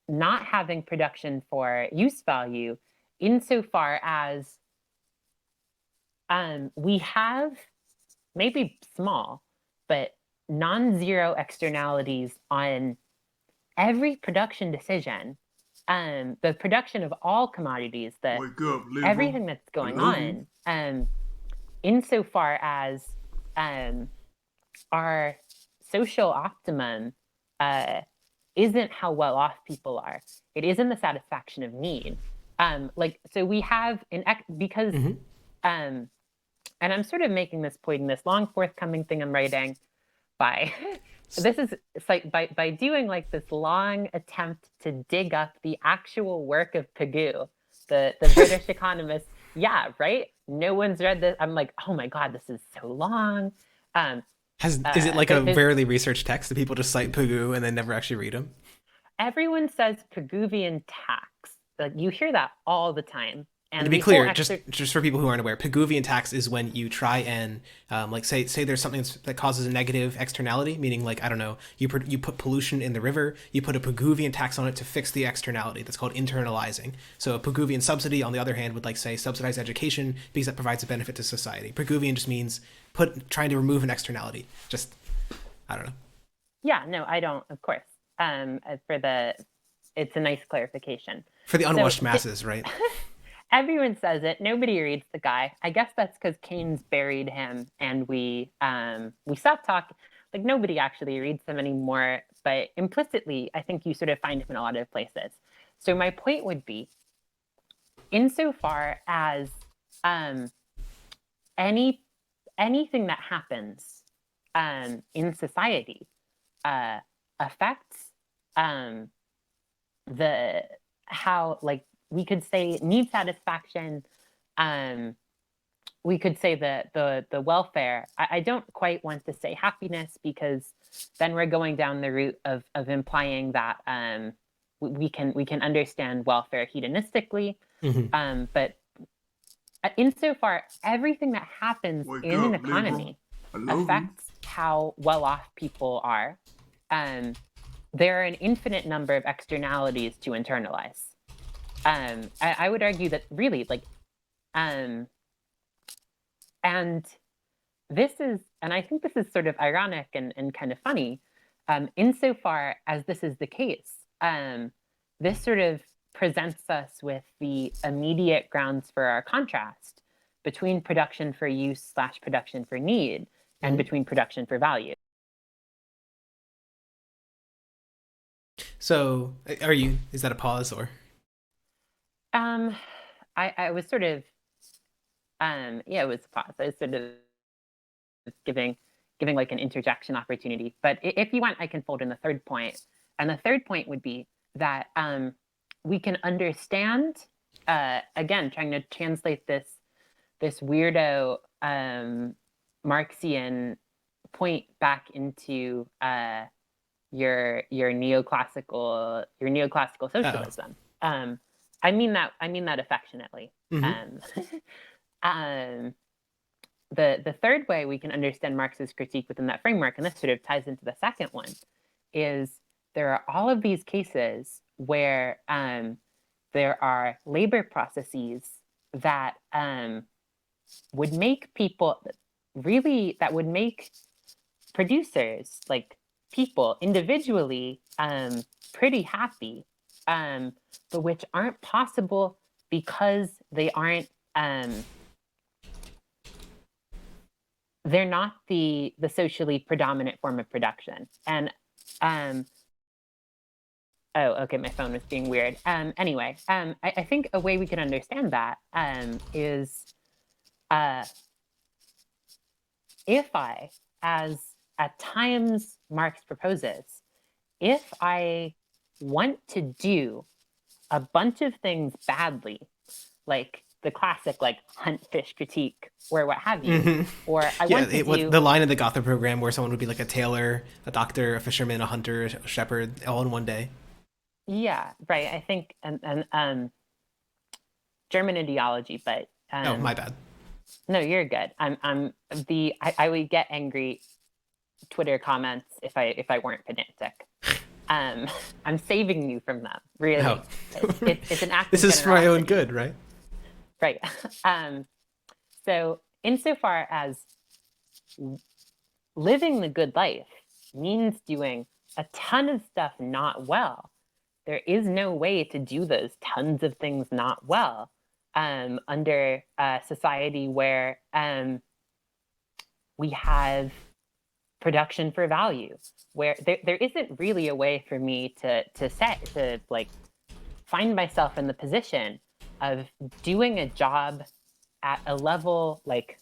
not having production for use value insofar as we have maybe small, but non-zero externalities on every production decision, the production of all commodities, that Wake up, liberal. everything that's going I love you. on, insofar as our social optimum isn't how well off people are. It isn't the satisfaction of need. So we have because, and I'm sort of making this point in this long forthcoming thing I'm writing by, this is, it's like by doing like this long attempt to dig up the actual work of Pigou, the British economist. Yeah, right? No one's read this. I'm like, oh my God, this is so long. Is it like a rarely researched text that people just cite Pigou and then never actually read them? Everyone says Pigouvian tax. Like, you hear that all the time. And to be clear, just for people who aren't aware, Pigouvian tax is when you try and say there's something that causes a negative externality, meaning, like, I don't know, you put pollution in the river, you put a Pigouvian tax on it to fix the externality. That's called internalizing. So a Pigouvian subsidy, on the other hand, would, like, say, subsidize education because that provides a benefit to society. Pigouvian just means trying to remove an externality. Just, I don't know. Yeah, no, I don't, of course. It's a nice clarification. For the unwashed masses, right? Everyone says it. Nobody reads the guy. I guess that's because Keynes buried him, and we stopped talking. Like, nobody actually reads him anymore. But implicitly, I think you sort of find him in a lot of places. So my point would be, insofar as anything that happens in society affects how, like, we could say need satisfaction, we could say the welfare. I don't quite want to say happiness, because then we're going down the route of implying that we can understand welfare hedonistically. But insofar, everything that happens in an economy affects how well off people are. There are an infinite number of externalities to internalize. I would argue that really, like, and this is, and I think this is sort of ironic and kind of funny, insofar as this is the case. This sort of presents us with the immediate grounds for our contrast between production for use / production for need, and between production for value. So, is that a pause, or? I was sort of, it was a pause. I was sort of giving like an interjection opportunity. But if you want, I can fold in the third point. And the third point would be that we can understand, again, trying to translate this weirdo Marxian point back into your neoclassical socialism. I mean that affectionately. The third way we can understand Marx's critique within that framework, and this sort of ties into the second one, is there are all of these cases where there are labor processes that would make people really, that would make producers, like people individually, pretty happy, but which aren't possible because they aren't, they're not the socially predominant form of production. And oh, okay, my phone was being weird. Anyway, I think a way we can understand that is if I, as at times Marx proposes, if I want to do a bunch of things badly, like the classic like hunt fish critique or what have you, or I want to do the line in the Gotha program where someone would be like a tailor, a doctor, a fisherman, a hunter, a shepherd, all in one day. Yeah, right. I think and German ideology, but Oh, my bad. no, you're good. I would get angry Twitter comments if I weren't pedantic. I'm saving you from them. Really, Oh. it's an act. This of is for my own generosity. good, right? Right. So insofar as living the good life means doing a ton of stuff not well, there is no way to do those tons of things not well under a society where we have production for value, where there isn't really a way for me to like find myself in the position of doing a job at a level like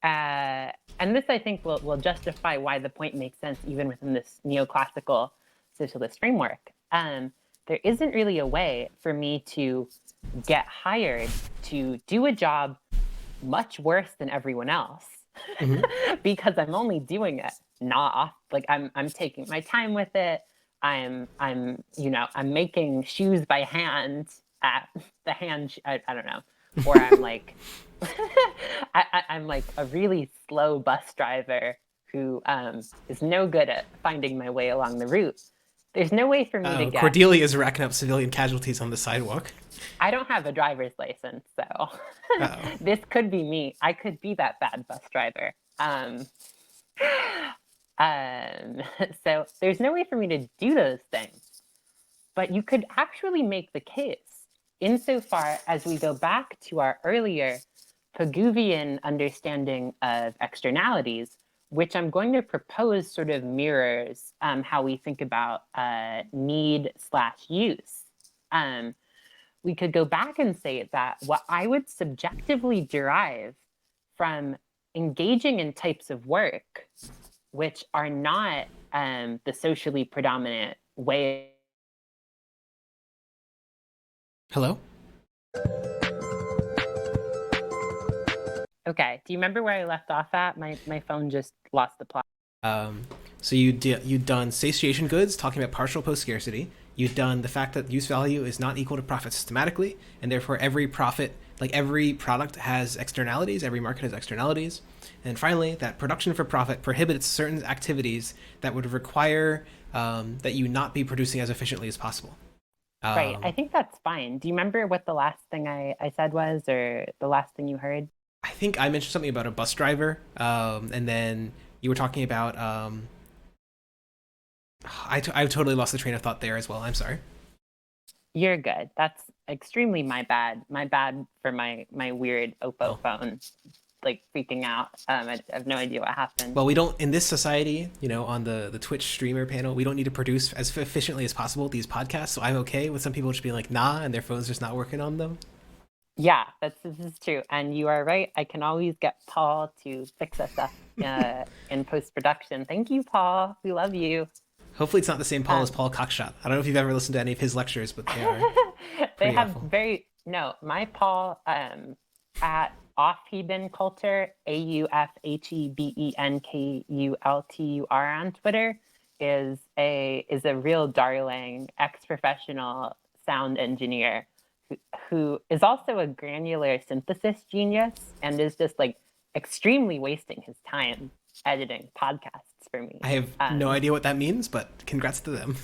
and this I think will justify why the point makes sense even within this neoclassical socialist framework. There isn't really a way for me to get hired to do a job much worse than everyone else because I'm only doing it not off. Like I'm taking my time with it. I'm making shoes by hand at the hand. I don't know, or I'm like I'm like a really slow bus driver who is no good at finding my way along the route. There's no way for me to get. Cordelia is racking up civilian casualties on the sidewalk. I don't have a driver's license, so this could be me. I could be that bad bus driver. So there's no way for me to do those things. But you could actually make the case, insofar as we go back to our earlier Pigouvian understanding of externalities, which I'm going to propose sort of mirrors how we think about need/use. We could go back and say that what I would subjectively derive from engaging in types of work which are not the socially predominant way. Hello? Okay, do you remember where I left off at? My phone just lost the plot. So you'd done satiation goods, talking about partial post-scarcity. You'd done the fact that use value is not equal to profit systematically, and therefore every product has externalities, every market has externalities. And finally, that production for profit prohibits certain activities that would require that you not be producing as efficiently as possible. Right, I think that's fine. Do you remember what the last thing I said was, or the last thing you heard? I think I mentioned something about a bus driver, and then you were talking about... I totally lost the train of thought there as well. I'm sorry. You're good. That's extremely my bad. My bad for my weird Oppo phone, like freaking out. I have no idea what happened. Well, we don't, in this society, on the Twitch streamer panel, we don't need to produce as efficiently as possible these podcasts. So I'm okay with some people just being like, nah, and their phone's just not working on them. Yeah, this is true. And you are right. I can always get Paul to fix us up in post-production. Thank you, Paul. We love you. Hopefully it's not the same Paul as Paul Cockshot. I don't know if you've ever listened to any of his lectures, but they are they have awful. My Paul at Aufheben Kultur, AUFHEBENKULTUR on Twitter is a real darling, ex-professional sound engineer who is also a granular synthesis genius and is just like extremely wasting his time editing podcasts for me. I have no idea what that means, but congrats to them.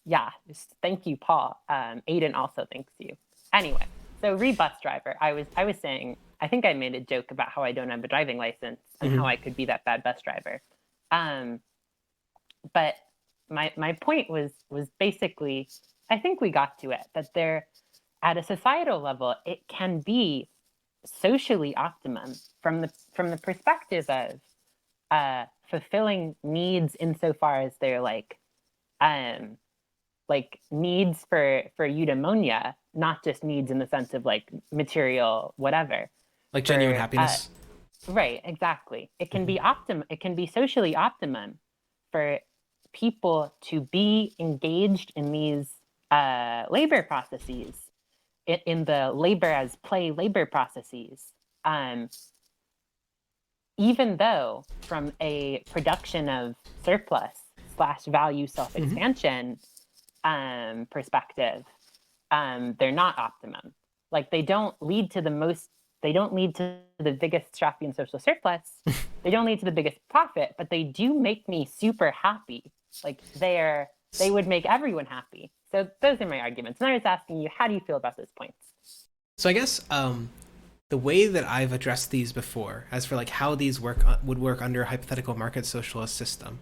Yeah, just thank you, Paul. Aiden also thanks you. Anyway, so bus driver. I was saying, I think I made a joke about how I don't have a driving license and how I could be that bad bus driver. But my point was basically, I think we got to it, that there, at a societal level, it can be socially optimum from the perspective of fulfilling needs insofar as they're like needs for eudaimonia, not just needs in the sense of like material whatever. Like genuine happiness. Right, exactly. It can be it can be socially optimum for people to be engaged in these labor processes, in the labor as play labor processes, even though from a production of surplus / value self-expansion perspective, they're not optimum. Like they don't lead to the biggest Straussian social surplus. They don't lead to the biggest profit, but they do make me super happy. Like they would make everyone happy. So those are my arguments. And I was asking you, how do you feel about those points? So I guess the way that I've addressed these before, as for like how these would work under a hypothetical market socialist system,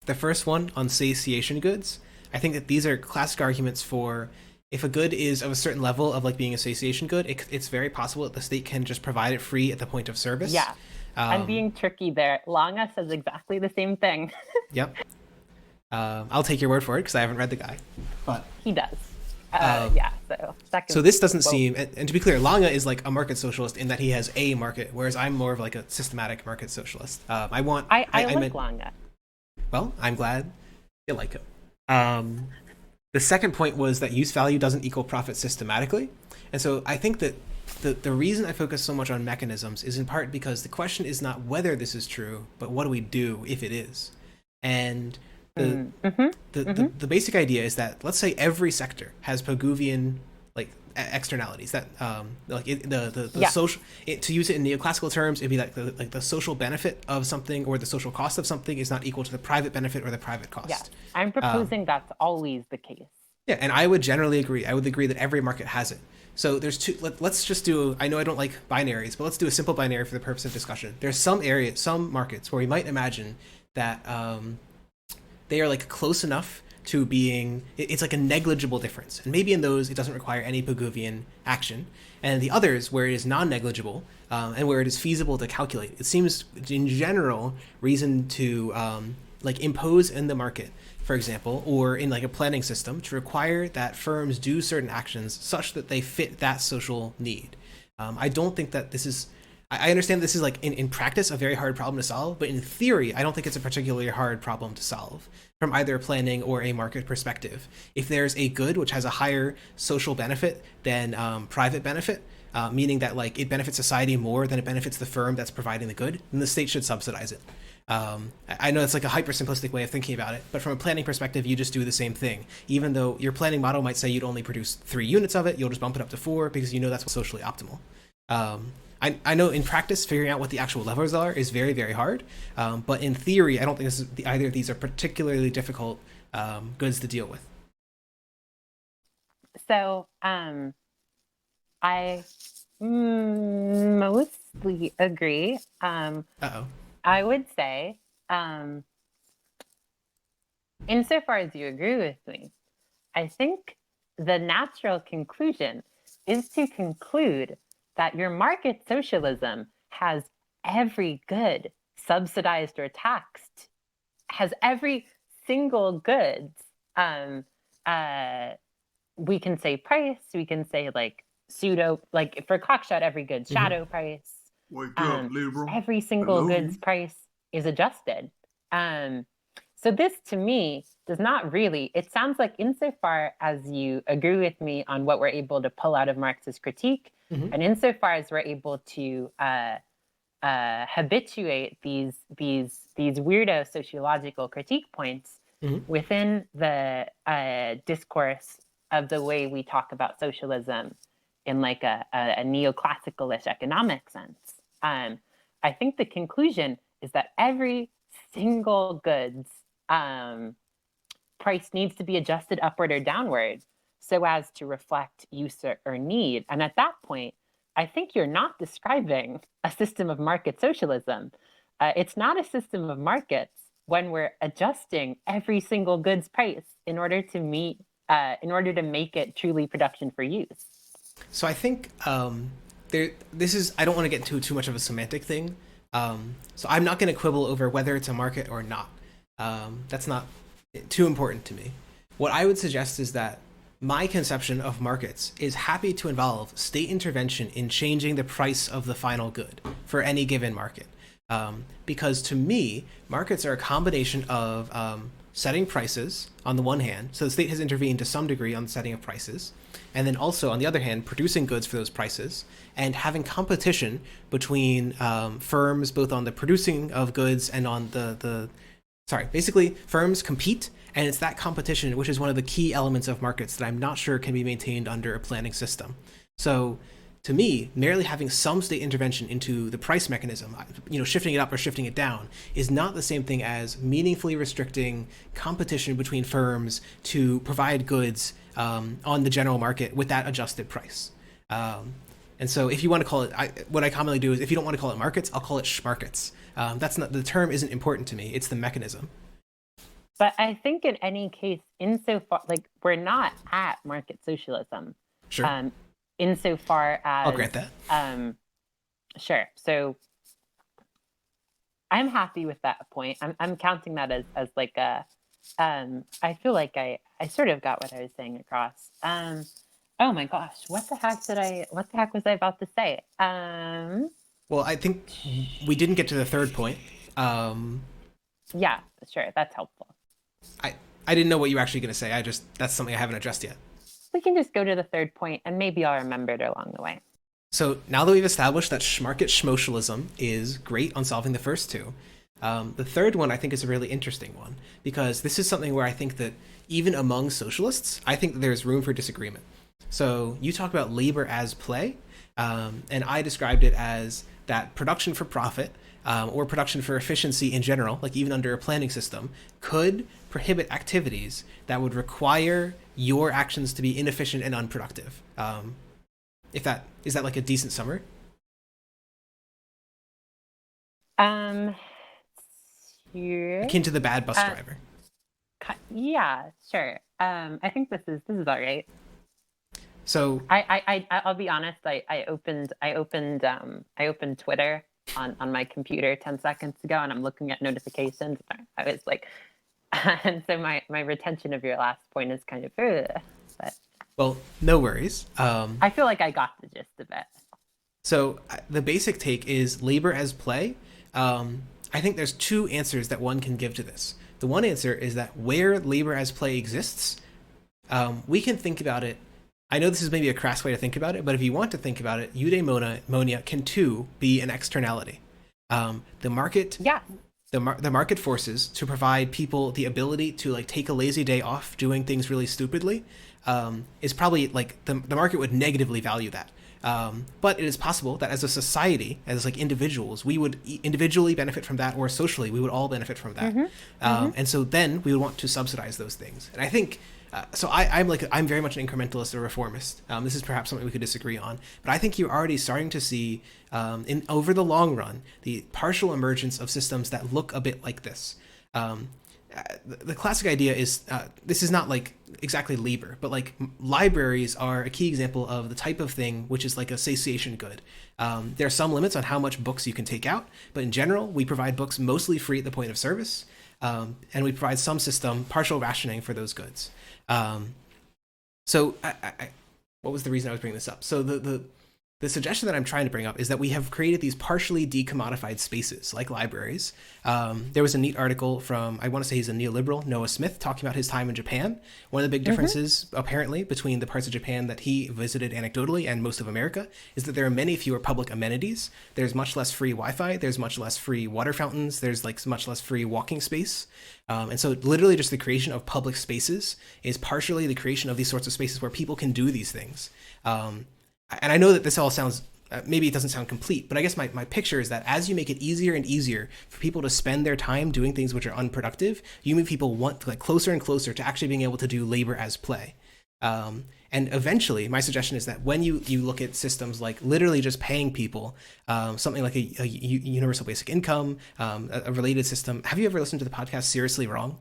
the first one on satiation goods, I think that these are classic arguments for if a good is of a certain level of like being a satiation good, it's very possible that the state can just provide it free at the point of service. Yeah, I'm being tricky there. Longa says exactly the same thing. Yep. I'll take your word for it because I haven't read the guy, but he does. Yeah. So this doesn't seem, and to be clear, Lange is like a market socialist in that he has a market, whereas I'm more of like a systematic market socialist. I like Lange. Well, I'm glad you like him. The second point was that use value doesn't equal profit systematically, and so I think that the reason I focus so much on mechanisms is in part because the question is not whether this is true, but what do we do if it is, and the basic idea is that let's say every sector has Pigouvian like externalities that social, to use it in neoclassical terms, it'd be like the social benefit of something or the social cost of something is not equal to the private benefit or the private cost. Yeah, I'm proposing that's always the case. Yeah, and I would generally agree. I would agree that every market has it. So there's two. Let's just do. I know I don't like binaries, but let's do a simple binary for the purpose of discussion. There's some markets where we might imagine that they are like close enough to being, it's like a negligible difference. And maybe in those, it doesn't require any Pigouvian action. And the others, where it is non-negligible and where it is feasible to calculate, it seems in general reason to like impose in the market, for example, or in like a planning system to require that firms do certain actions such that they fit that social need. I don't think that this is, I understand this is like in practice a very hard problem to solve, but in theory, I don't think it's a particularly hard problem to solve from either a planning or a market perspective. If there's a good which has a higher social benefit than private benefit, meaning that like it benefits society more than it benefits the firm that's providing the good, then the state should subsidize it. I know it's like a hyper simplistic way of thinking about it, but from a planning perspective, you just do the same thing. Even though your planning model might say you'd only produce 3 units of it, you'll just bump it up to 4 because you know that's socially optimal. I know in practice, figuring out what the actual levers are is very, very hard. But in theory, I don't think either of these are particularly difficult goods to deal with. So I mostly agree. I would say, insofar as you agree with me, I think the natural conclusion is to conclude that your market socialism has every good subsidized or taxed, has every single goods. We can say price, we can say like pseudo, like for Cockshot, every good shadow price. Wake up, liberal. Every single goods price is adjusted. So this to me does not really, it sounds like insofar as you agree with me on what we're able to pull out of Marx's critique, and insofar as we're able to habituate these weirdo sociological critique points within the discourse of the way we talk about socialism in like a neoclassical-ish economic sense, I think the conclusion is that every single goods price needs to be adjusted upward or downward so as to reflect use or need. And at that point, I think you're not describing a system of market socialism. It's not a system of markets when we're adjusting every single goods price in order to make it truly production for use. So I think this is, I don't want to get into too much of a semantic thing. So I'm not going to quibble over whether it's a market or not. That's not too important to me. What I would suggest is that my conception of markets is happy to involve state intervention in changing the price of the final good for any given market. Because to me, markets are a combination of setting prices on the one hand, so the state has intervened to some degree on the setting of prices, and then also on the other hand, producing goods for those prices and having competition between firms both on the producing of goods and on basically firms compete, and it's that competition which is one of the key elements of markets that I'm not sure can be maintained under a planning system. So to me, merely having some state intervention into the price mechanism, shifting it up or shifting it down, is not the same thing as meaningfully restricting competition between firms to provide goods on the general market with that adjusted price. And so if you want to call it, what I commonly do is, if you don't want to call it markets, I'll call it schmarkets. That's not, the term isn't important to me. It's the mechanism. But I think in any case, insofar, like, we're not at market socialism. Sure. Insofar as... I'll grant that. Sure. So I'm happy with that point. I'm counting that as like a... I feel like I sort of got what I was saying across. Oh my gosh, what the heck was I about to say? Well, I think we didn't get to the third point. Yeah, sure, that's helpful. I didn't know what you were actually going to say. That's something I haven't addressed yet. We can just go to the third point and maybe I'll remember it along the way. So now that we've established that schmarket schmocialism is great on solving the first two, the third one I think is a really interesting one, because this is something where I think that even among socialists, I think that there's room for disagreement. So you talk about labor as play, and I described it as that production for profit, or production for efficiency in general, like even under a planning system, could prohibit activities that would require your actions to be inefficient and unproductive. Is that like a decent summary? Akin to the bad bus driver. Yeah, sure. I think this is all right. So I'll be honest. I opened Twitter on my computer 10 seconds ago, and I'm looking at notifications. I was like, and so my retention of your last point is kind of, but well, no worries. I feel like I got the gist of it. So the basic take is labor as play. I think there's two answers that one can give to this. The one answer is that where labor as play exists, we can think about it. I know this is maybe a crass way to think about it, but if you want to think about it, eudaimonia can too be an externality. The market, yeah, the market forces to provide people the ability to like take a lazy day off doing things really stupidly, is probably like the market would negatively value that. But it is possible that as a society, as like individuals, we would individually benefit from that, or socially, we would all benefit from that. And so then we would want to subsidize those things. And I think, so I'm very much an incrementalist or reformist. This is perhaps something we could disagree on, but I think you're already starting to see, over the long run, the partial emergence of systems that look a bit like this. The classic idea is, this is not like exactly labor, but like libraries are a key example of the type of thing which is like a satiation good. There are some limits on how much books you can take out, but in general, we provide books mostly free at the point of service, and we provide some system, partial rationing for those goods. So what was the reason I was bringing this up? So the suggestion that I'm trying to bring up is that we have created these partially decommodified spaces like libraries. There was a neat article from, I want to say he's a neoliberal, Noah Smith, talking about his time in Japan. One of the big differences, apparently, between the parts of Japan that he visited anecdotally and most of America is that there are many fewer public amenities. There's much less free Wi-Fi. There's much less free water fountains. There's like much less free walking space. And so literally just the creation of public spaces is partially the creation of these sorts of spaces where people can do these things. And I know that this all sounds, maybe it doesn't sound complete, but I guess my picture is that as you make it easier and easier for people to spend their time doing things which are unproductive, you make people want like closer and closer to actually being able to do labor as play. And eventually, my suggestion is that when you look at systems like literally just paying people, something like a universal basic income, a related system. Have you ever listened to the podcast Seriously Wrong?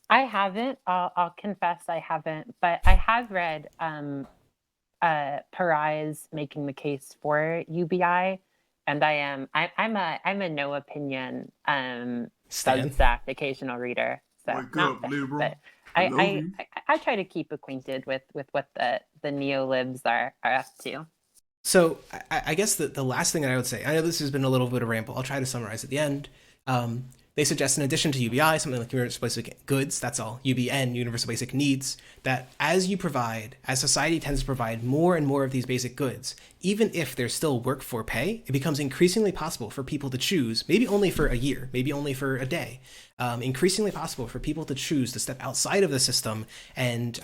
I haven't. I'll confess I haven't, but I have read Perez making the case for UBI, and I'm a no opinion Substack occasional reader. So Wake up, liberal. But I try to keep acquainted with what the neolibs are up to. So I guess the last thing that I would say, I know this has been a little bit of a ramble. I'll try to summarize at the end. They suggest, in addition to UBI, something like universal basic goods, that's all, UBN, universal basic needs, that as society tends to provide more and more of these basic goods, even if there's still work for pay, it becomes increasingly possible for people to choose, maybe only for a year, maybe only for a day, increasingly possible for people to choose to step outside of the system and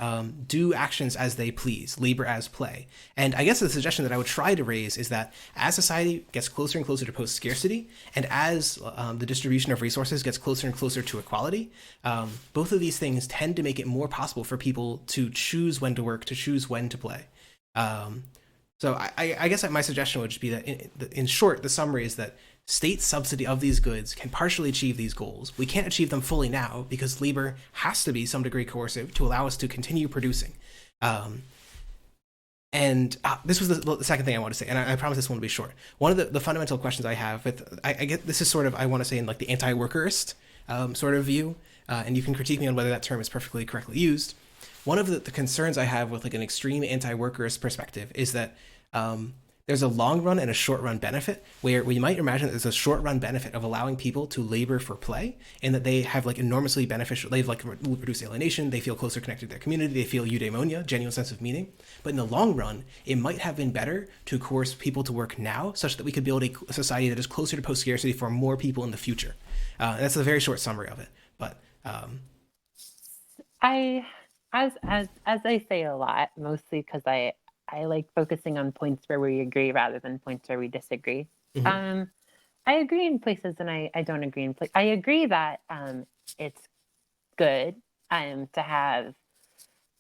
do actions as they please, labor as play. And I guess the suggestion that I would try to raise is that as society gets closer and closer to post-scarcity, and as the distribution of resources gets closer and closer to equality, both of these things tend to make it more possible for people to choose when to work, to choose when to play. So I guess my suggestion would just be that, in short, the summary is that state subsidy of these goods can partially achieve these goals. We can't achieve them fully now because labor has to be some degree coercive to allow us to continue producing. And this was the second thing I want to say, and I promise this one will be short. One of the fundamental questions I have I get this is sort of, I want to say, in like the anti-workerist sort of view, and you can critique me on whether that term is perfectly correctly used. One of the concerns I have with like an extreme anti-workerist perspective is that there's a long run and a short run benefit, where we might imagine that there's a short run benefit of allowing people to labor for play, and that they have like enormously beneficial, they've like reduced alienation, they feel closer connected to their community, they feel eudaimonia, genuine sense of meaning. But in the long run, it might have been better to coerce people to work now, such that we could build a society that is closer to post-scarcity for more people in the future. That's a very short summary of it. But as I say a lot, mostly because I like focusing on points where we agree rather than points where we disagree. Mm-hmm. I agree in places and I don't agree in places. I agree that it's good to have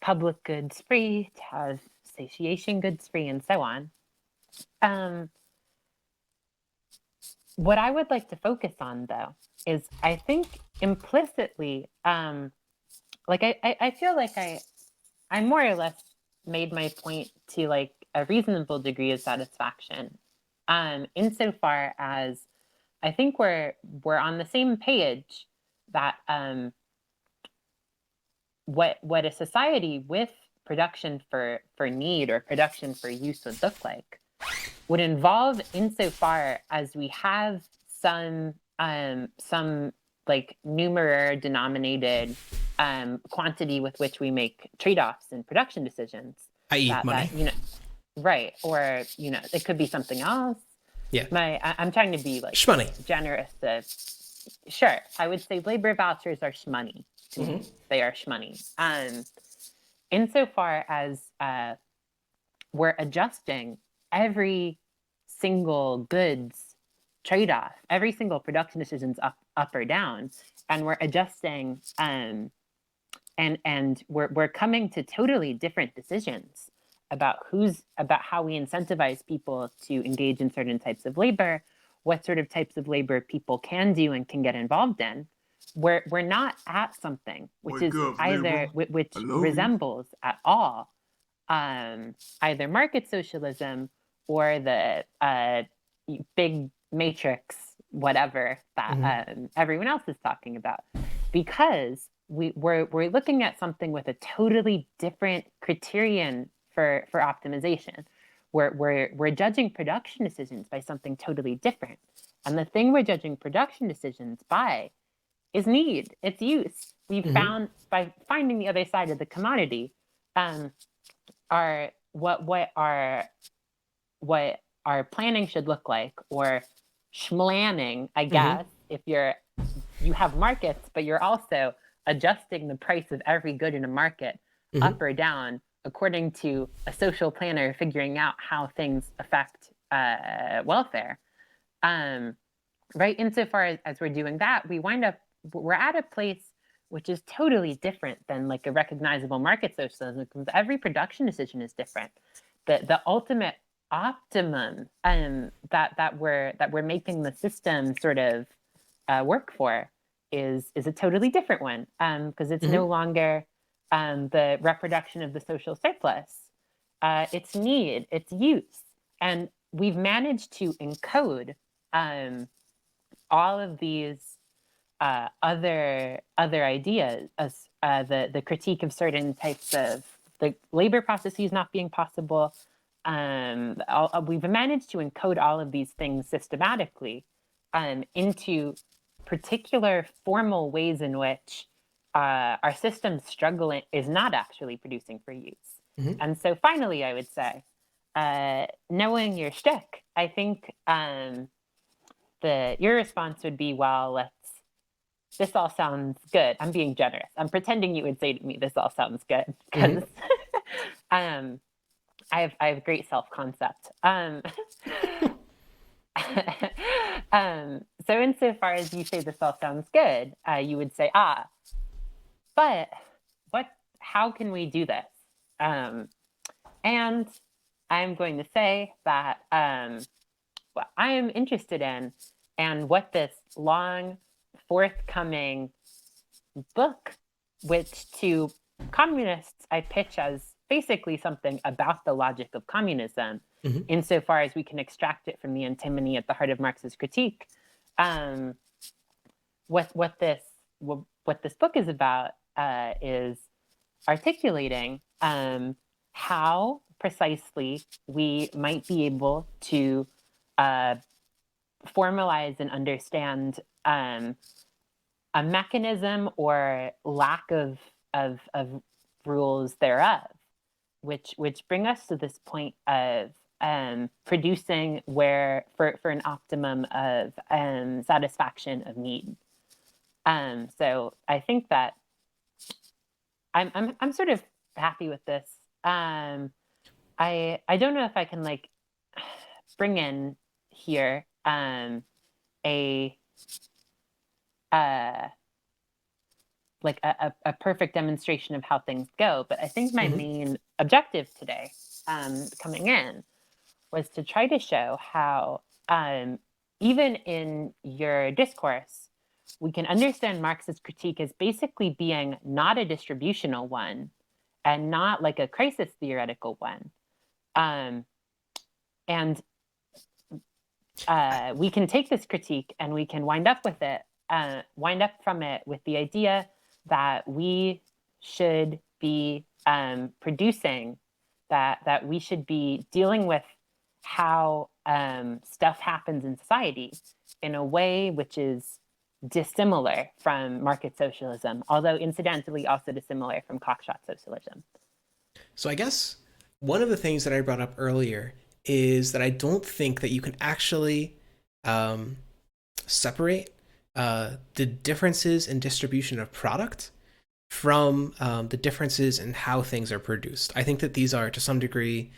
public goods free, to have satiation goods free, and so on. What I would like to focus on, though, is I think implicitly, like I feel like I more or less made my point to like a reasonable degree of satisfaction, insofar as I think we're on the same page that what a society with production for need or production for use would look like would involve, insofar as we have some like numeraire denominated quantity with which we make trade-offs in production decisions, i.e. money. Right, or it could be something else. Yeah, I'm trying to be like shmoney, generous. Sure, I would say labor vouchers are shmoney to me. They are shmoney. Insofar as we're adjusting every single goods trade-off, every single production decision's up or down, and we're adjusting and we're coming to totally different decisions about how we incentivize people to engage in certain types of labor, what sort of types of labor people can do and can get involved in. We're not at something which resembles at all either market socialism or the big matrix whatever that everyone else is talking about, because we're looking at something with a totally different criterion for optimization. We're judging production decisions by something totally different, and the thing we're judging production decisions by is need. It's use. We've found by finding the other side of the commodity, what our planning should look like, or schmlanning, I guess, if you have markets, but you're also adjusting the price of every good in a market up or down according to a social planner figuring out how things affect welfare. Right, insofar as we're doing that, we're at a place which is totally different than like a recognizable market socialism, because every production decision is different. The ultimate optimum that we're making the system sort of work for is a totally different one, because it's no longer the reproduction of the social surplus. It's need, it's use, and we've managed to encode all of these other ideas, as the critique of certain types of the labor processes not being possible. We've managed to encode all of these things systematically into particular formal ways in which our system's struggling is not actually producing free use. Mhm. And so finally, I would say, knowing your shtick, I think your response would be, well, this all sounds good. I'm being generous. I'm pretending you would say to me, this all sounds good, because I have great self-concept. So insofar as you say this all sounds good, you would say, but how can we do this? And I'm going to say that what I am interested in, and what this long forthcoming book, which to communists I pitch as basically something about the logic of communism, insofar as we can extract it from the antinomy at the heart of Marx's critique. What this book is about is articulating how precisely we might be able to formalize and understand a mechanism or lack of rules thereof, which bring us to this point of producing for an optimum of satisfaction of need. So I think that I'm sort of happy with this. I don't know if I can like bring in here a perfect demonstration of how things go, but I think my main objective today, coming in, was to try to show how even in your discourse, we can understand Marx's critique as basically being not a distributional one and not like a crisis theoretical one. And we can take this critique and we can wind up from it with the idea that we should be producing, that we should be dealing with how stuff happens in society in a way which is dissimilar from market socialism, although incidentally also dissimilar from cockshot socialism. So I guess one of the things that I brought up earlier is that I don't think that you can actually separate the differences in distribution of product from the differences in how things are produced. I think that these are to some degree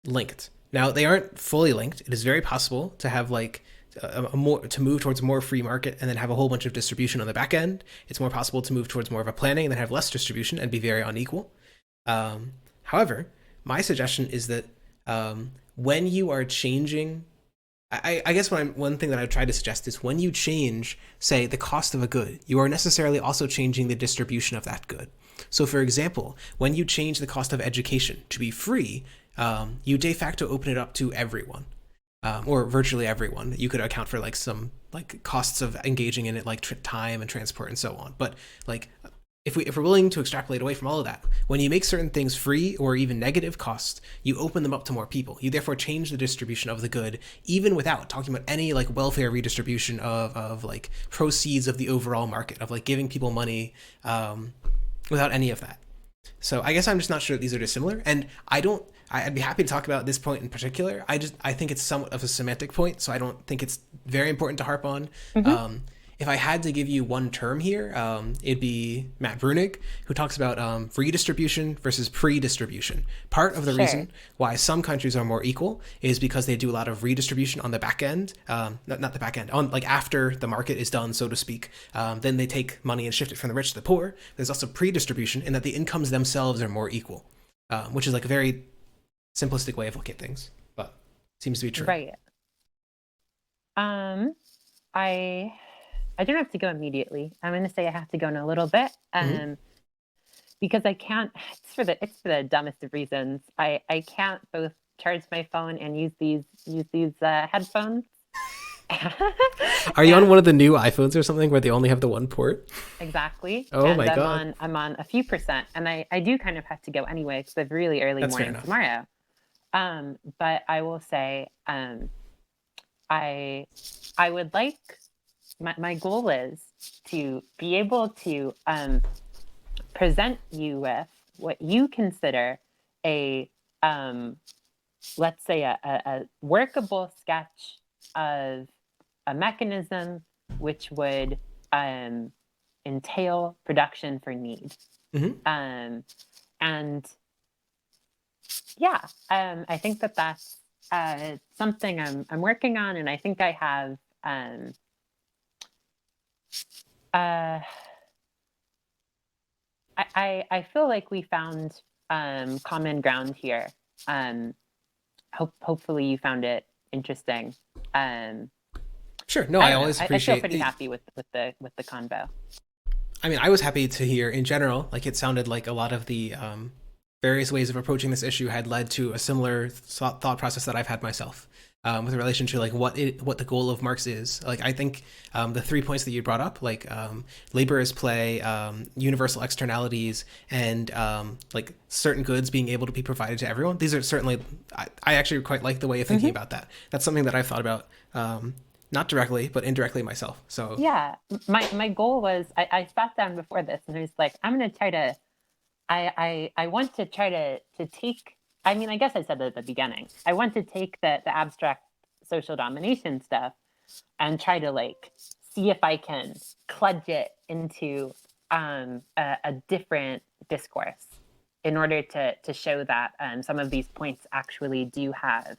linked. Now, they aren't fully linked. It is very possible to have like to move towards a more free market and then have a whole bunch of distribution on the back end. It's more possible to move towards more of a planning and then have less distribution and be very unequal. However, my suggestion is that when you are changing, I guess one thing that I would try to suggest is when you change, say, the cost of a good, you are necessarily also changing the distribution of that good. So, for example, when you change the cost of education to be free, you de facto open it up to everyone, or virtually everyone. You could account for like some like costs of engaging in it, like time and transport and so on. But like, if we're willing to extrapolate away from all of that, when you make certain things free or even negative cost, you open them up to more people. You therefore change the distribution of the good, even without talking about any like welfare redistribution of like proceeds of the overall market, of like giving people money, without any of that. So I guess I'm just not sure that these are dissimilar, and I'd be happy to talk about this point in particular. I think it's somewhat of a semantic point, so I don't think it's very important to harp on. If I had to give you one term here, it'd be Matt Brunig, who talks about redistribution versus pre-distribution. Part of the reason why some countries are more equal is because they do a lot of redistribution on the back end, not the back end, on like after the market is done, so to speak. Then they take money and shift it from the rich to the poor. There's also pre-distribution in that the incomes themselves are more equal, which is like a very simplistic way of looking at things, but seems to be true. Right. I don't have to go immediately. I'm going to say I have to go in a little bit, because I can't. It's for the dumbest of reasons. I can't both charge my phone and use these headphones. Are you on one of the new iPhones or something where they only have the one port? Exactly. Oh, and my God. I'm on a few percent, and I do kind of have to go anyway because I have really early morning tomorrow. But I will say, I would like my goal is to be able to present you with what you consider a let's say a workable sketch of a mechanism which would entail production for need. And yeah, I think that's something I'm working on, and I think I have I feel like we found common ground here. Hopefully you found it interesting. Sure. No, I always I appreciate. feel pretty happy with the convo. I mean, I was happy to hear in general. Like, it sounded like a lot of the various ways of approaching this issue had led to a similar thought process that I've had myself. With relation to like what the goal of Marx is. Like, I think the 3 points that you brought up, like labor as play, universal externalities, and like certain goods being able to be provided to everyone. These are certainly, I actually quite like the way of thinking about that. That's something that I've thought about, not directly, but indirectly myself. So yeah, my goal was, I sat down before this and I was like, I'm going to try to, I want to try to take, I mean, I guess I said that at the beginning. I want to take the abstract social domination stuff and try to like see if I can kludge it into a different discourse in order to show that some of these points actually do have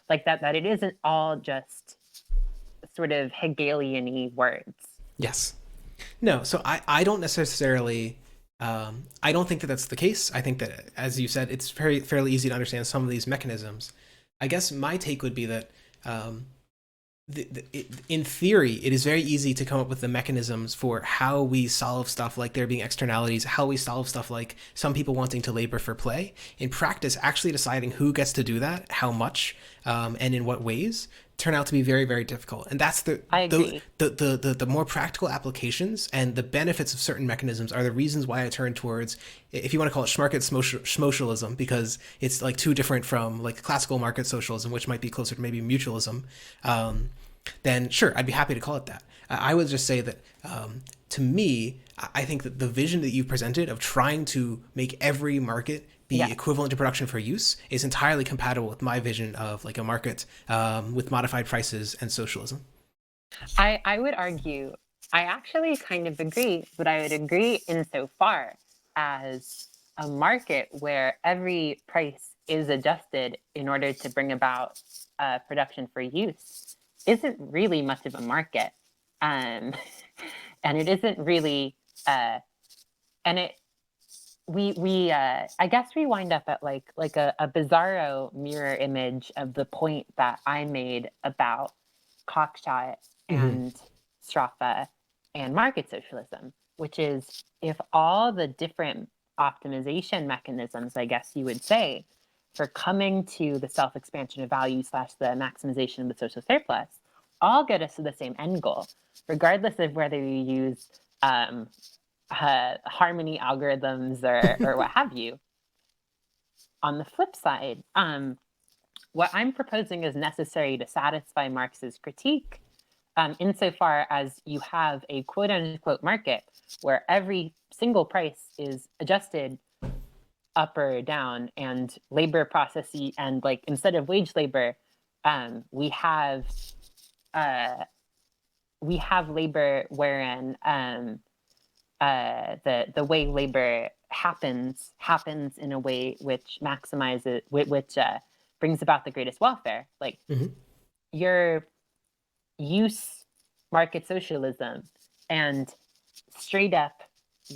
like that it isn't all just sort of Hegelian-y words. Yes. No, so I don't necessarily I don't think that that's the case. I think that, as you said, it's fairly easy to understand some of these mechanisms. I guess my take would be that in theory, it is very easy to come up with the mechanisms for how we solve stuff like there being externalities, how we solve stuff like some people wanting to labor for play. In practice, actually deciding who gets to do that, how much, and in what ways, turn out to be very, very difficult. And that's the more practical applications and the benefits of certain mechanisms are the reasons why I turn towards, if you want to call it market socialism, because it's like too different from like classical market socialism, which might be closer to maybe mutualism. Then sure, I'd be happy to call it that. I would just say that to me, I think that the vision that you presented of trying to make every market be equivalent to production for use is entirely compatible with my vision of like a market with modified prices and socialism. I would argue, I actually kind of agree, but I would agree insofar as a market where every price is adjusted in order to bring about production for use isn't really much of a market. And it isn't really, and it, I guess we wind up at like a bizarro mirror image of the point that I made about Cockshot and Straffa and market socialism, which is if all the different optimization mechanisms, I guess you would say, for coming to the self-expansion of value / the maximization of the social surplus, all get us to the same end goal, regardless of whether you use harmony algorithms or what have you. On the flip side, what I'm proposing is necessary to satisfy Marx's critique, insofar as you have a quote-unquote market where every single price is adjusted up or down, and labor processes, and like instead of wage labor, we have labor wherein the way labor happens in a way which maximizes, which brings about the greatest welfare. Like your use market socialism and straight up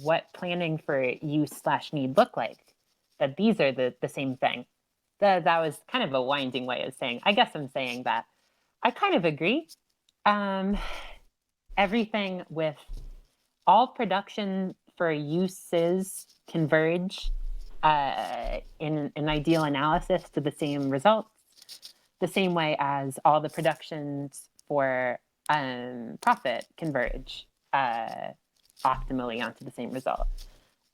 what planning for use / need look like, that these are the same thing. That was kind of a winding way of saying, I guess I'm saying that I kind of agree. Everything with all production for uses converge in an ideal analysis to the same results, the same way as all the productions for profit converge optimally onto the same result.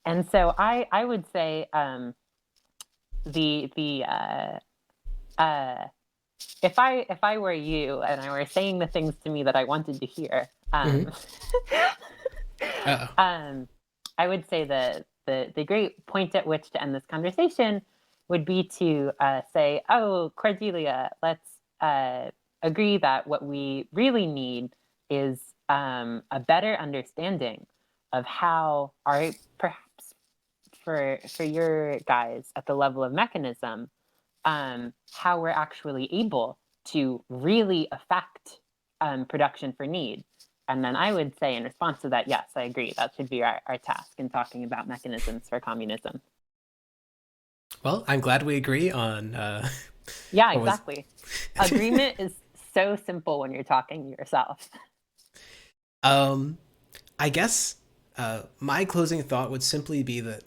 And so I would say if I were you and I were saying the things to me that I wanted to hear, Um, Uh-oh. I would say the great point at which to end this conversation would be to say, oh, Cordelia, let's agree that what we really need is a better understanding of how our, perhaps for your guys at the level of mechanism, how we're actually able to really affect production for need. And then I would say in response to that, yes, I agree. That should be our task in talking about mechanisms for communism. Well, I'm glad we agree on. Yeah, what was- exactly. Agreement is so simple when you're talking to yourself. I guess my closing thought would simply be that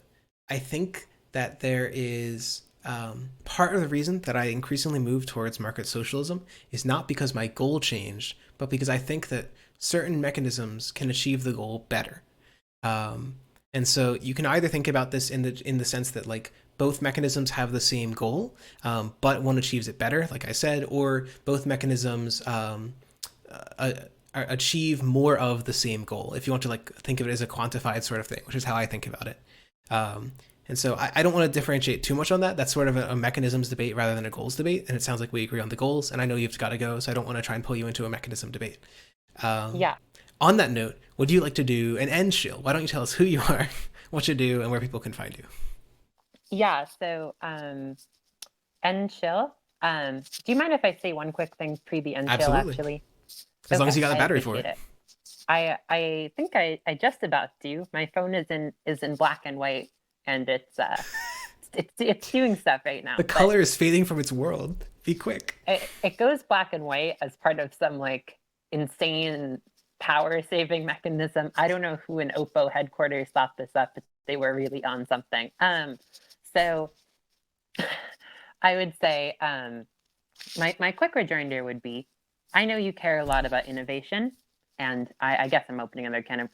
I think that there is part of the reason that I increasingly move towards market socialism is not because my goal changed, but because I think that certain mechanisms can achieve the goal better. And so you can either think about this in the sense that like both mechanisms have the same goal, but one achieves it better, like I said, or both mechanisms achieve more of the same goal. If you want to like think of it as a quantified sort of thing, which is how I think about it. And so I don't want to differentiate too much on that. That's sort of a mechanisms debate rather than a goals debate. And it sounds like we agree on the goals. And I know you've got to go, so I don't want to try and pull you into a mechanism debate. Yeah. On that note, would you like to do an end shill? Why don't you tell us who you are, what you do, and where people can find you? Yeah. So end chill. Do you mind if I say one quick thing pre the end chill, Absolutely. actually? As long as you got the battery for appreciate it. I think I just about do. My phone is in black and white, and it's doing stuff right now. The color is fading from its world. Be quick. It goes black and white as part of some like insane power saving mechanism. I don't know who in Oppo headquarters thought this up, but they were really on something. So I would say my quick rejoinder would be, I know you care a lot about innovation, and I guess I'm opening another can of.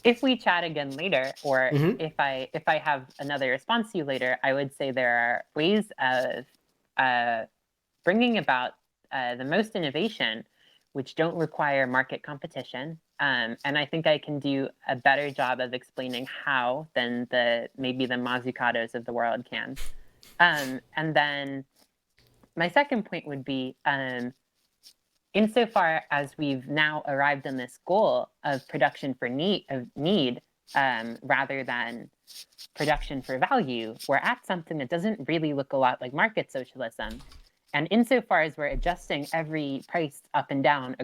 If we chat again later, or if I have another response to you later, I would say there are ways of bringing about the most innovation, which don't require market competition. And I think I can do a better job of explaining how than maybe the Mazzucatos of the world can. And then my second point would be, insofar as we've now arrived on this goal of production for need rather than production for value, we're at something that doesn't really look a lot like market socialism. And insofar as we're adjusting every price up and down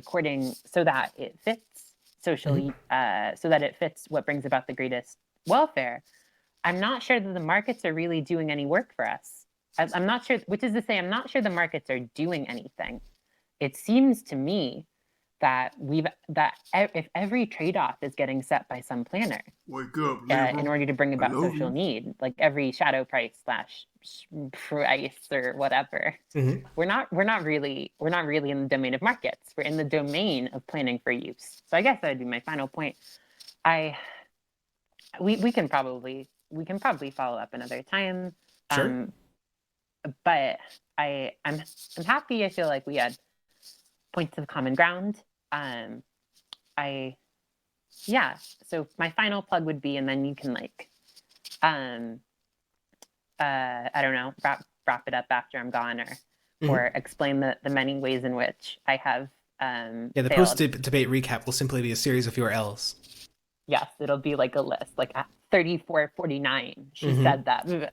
so that it fits socially, so that it fits what brings about the greatest welfare, I'm not sure that the markets are really doing any work for us. I'm not sure, which is to say, I'm not sure the markets are doing anything. It seems to me that if every trade-off is getting set by some planner Wake up, in order to bring about I love social you. need, like every shadow price / price or whatever, we're not really in the domain of markets. We're in the domain of planning for use. So I guess that would be my final point. We can probably follow up another time. Sure. But I'm happy. I feel like we had points of common ground. So my final plug would be, and then you can like, I don't know, wrap it up after I'm gone, or explain the many ways in which I have the failed. post-debate recap will simply be a series of your L's. Yes, it'll be like a list, like 3449. She said that. But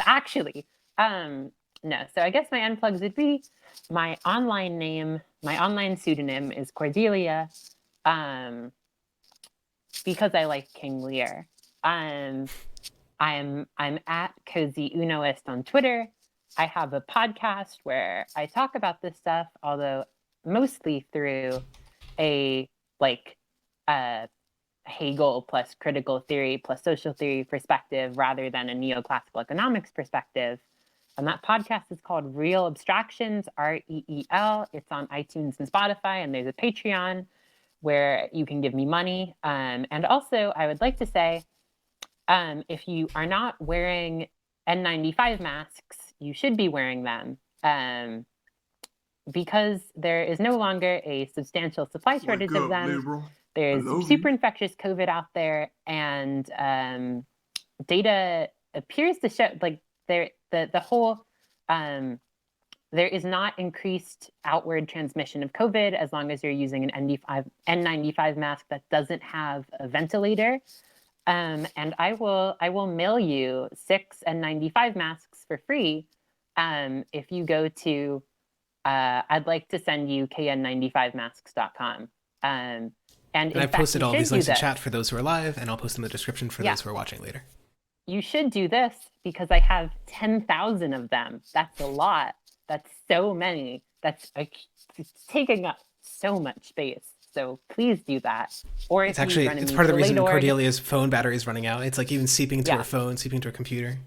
actually, no. So I guess my unplugs would be my online pseudonym is Cordelia, because I like King Lear. I'm at Cozy Unoist on Twitter. I have a podcast where I talk about this stuff, although mostly through a Hegel plus critical theory plus social theory perspective rather than a neoclassical economics perspective. And that podcast is called Real Abstractions, REEL. It's on iTunes and Spotify, and there's a Patreon where you can give me money. And also, I would like to say, if you are not wearing N95 masks, you should be wearing them. because there is no longer a substantial supply shortage Wake of up, them. liberal. I There's love super you. infectious COVID out there, and data appears to show like the whole there is not increased outward transmission of COVID as long as you're using an N95 mask that doesn't have a ventilator. And I will mail you 6 N95 masks for free if you go to I'd like to send you kn95masks.com. And I posted all these links in chat for those who are live, and I'll post them in the description for those who are watching later. You should do this because I have 10,000 of them. That's a lot. That's so many. It's taking up so much space. So please do that. Or if it's part of the reason Cordelia's phone battery is running out. It's like even seeping into her phone, seeping into her computer.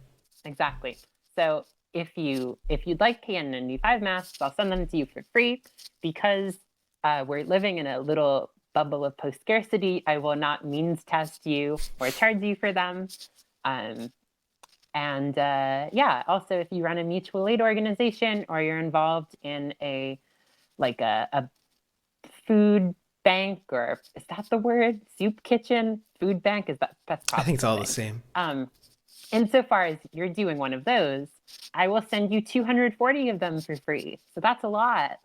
Exactly. So if you'd like KN95 masks, I'll send them to you for free. Because we're living in a little bubble of post-scarcity, I will not means test you or charge you for them. Also, if you run a mutual aid organization or you're involved in a food bank, or is that the word? Soup kitchen? Food bank? That's probably I think it's all the same. Insofar as you're doing one of those, I will send you 240 of them for free. So that's a lot.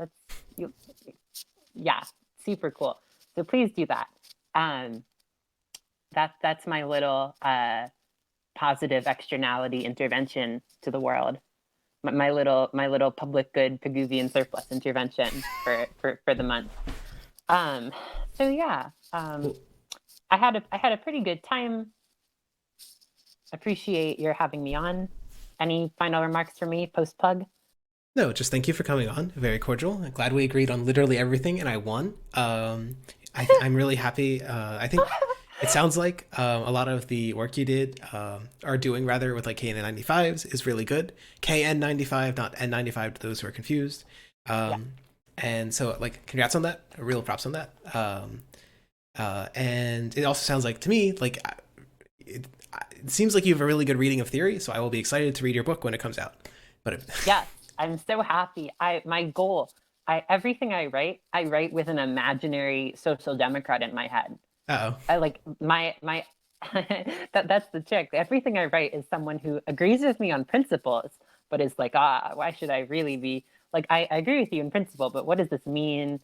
Super cool. So please do that. That's my little positive externality intervention to the world. My little public good Pigouvian surplus intervention for the month. I had a pretty good time. Appreciate your having me on. Any final remarks for me post plug? No, just thank you for coming on. Very cordial. I'm glad we agreed on literally everything, and I won. I'm really happy. I think it sounds like a lot of the work you did are doing rather with like KN95s is really good. KN95, not N95 to those who are confused. And so like congrats on that. Real props on that. And it also sounds like to me like it seems like you have a really good reading of theory, so I will be excited to read your book when it comes out. Yes, I'm so happy. My goal, everything I write with an imaginary social democrat in my head. I like my that's the trick. Everything I write is someone who agrees with me on principles, but is like, why should I really be like, I agree with you in principle, but what does this mean?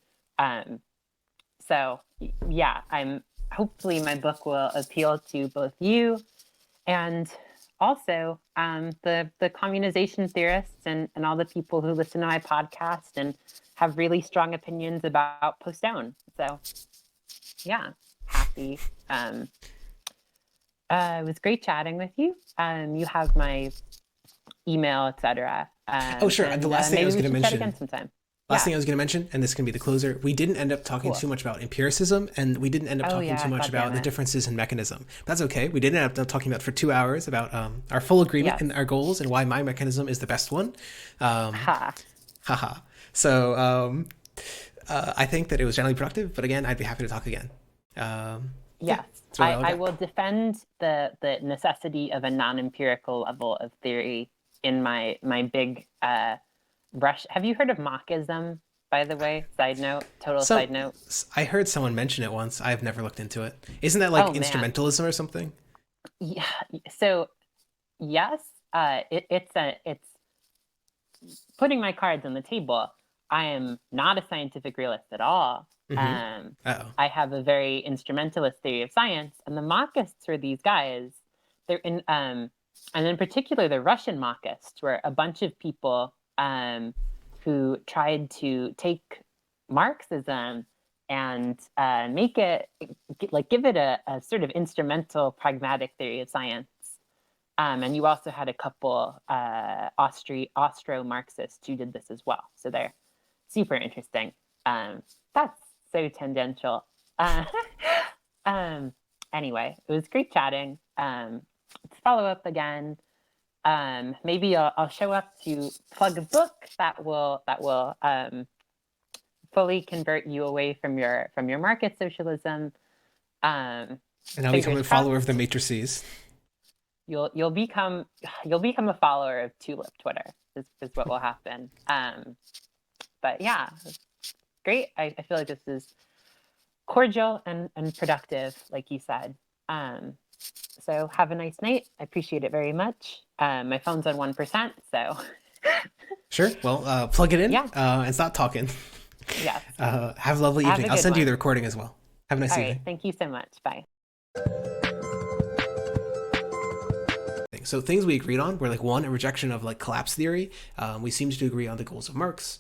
Hopefully my book will appeal to both you and also the communization theorists and all the people who listen to my podcast and have really strong opinions about post-own. So happy. It was great chatting with you. You have my email, etc. Sure. And the last thing I was going to mention. Last thing I was going to mention, and this can be the closer, we didn't end up talking too much about empiricism, and we didn't end up talking too much about the differences in mechanism. That's okay. We didn't end up talking about for 2 hours about our full agreement in our goals and why my mechanism is the best one. So I think that it was generally productive, but again, I'd be happy to talk again. Yes, I will defend the necessity of a non-empirical level of theory in my big brush. Have you heard of Marxism, by the way? Side note. I heard someone mention it once. I've never looked into it. Isn't that like instrumentalism or something? Yeah. So yes, it's putting my cards on the table. I am not a scientific realist at all. I have a very instrumentalist theory of science, and the Marxists were these guys. They're in, and in particular, the Russian Marxists were a bunch of people who tried to take Marxism and make it give it a sort of instrumental, pragmatic theory of science. And you also had a couple Austro-Marxists who did this as well. So they're super interesting. That's so tangential. Anyway, it was great chatting. Let's follow up again. Maybe I'll show up to plug a book that will fully convert you away from your market socialism. And I'll become a follower of the matrices. You'll become a follower of Tulip Twitter. Is what will happen. But yeah, great. I feel like this is cordial and productive, like you said. So have a nice night. I appreciate it very much. My phone's on 1%, so. Sure. Well, plug it in and stop talking. Yes. Have a lovely evening. I'll send you the recording as well. Have a nice evening. All right. Thank you so much. Bye. So things we agreed on were like, one, a rejection of like collapse theory. We seemed to agree on the goals of Marx.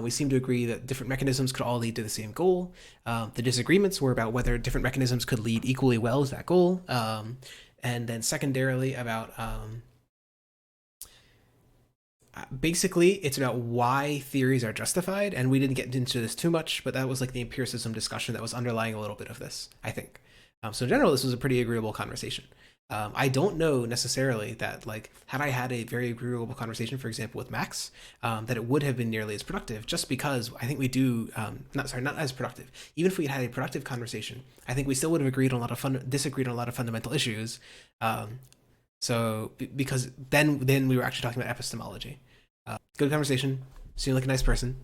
We seem to agree that different mechanisms could all lead to the same goal. The disagreements were about whether different mechanisms could lead equally well to that goal. And then secondarily about basically it's about why theories are justified. And we didn't get into this too much, but that was like the empiricism discussion that was underlying a little bit of this, I think. So in general, this was a pretty agreeable conversation. I don't know necessarily that, like, had I had a very agreeable conversation, for example, with Max, that it would have been nearly as productive, just because I think we do, not as productive. Even if we had a productive conversation, I think we still would have disagreed on a lot of fundamental issues. Because then we were actually talking about epistemology. Good conversation. Seemed like a nice person.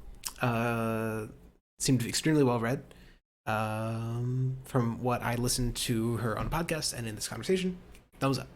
Seemed extremely well read. From what I listened to her on a podcast and in this conversation. Thumbs up.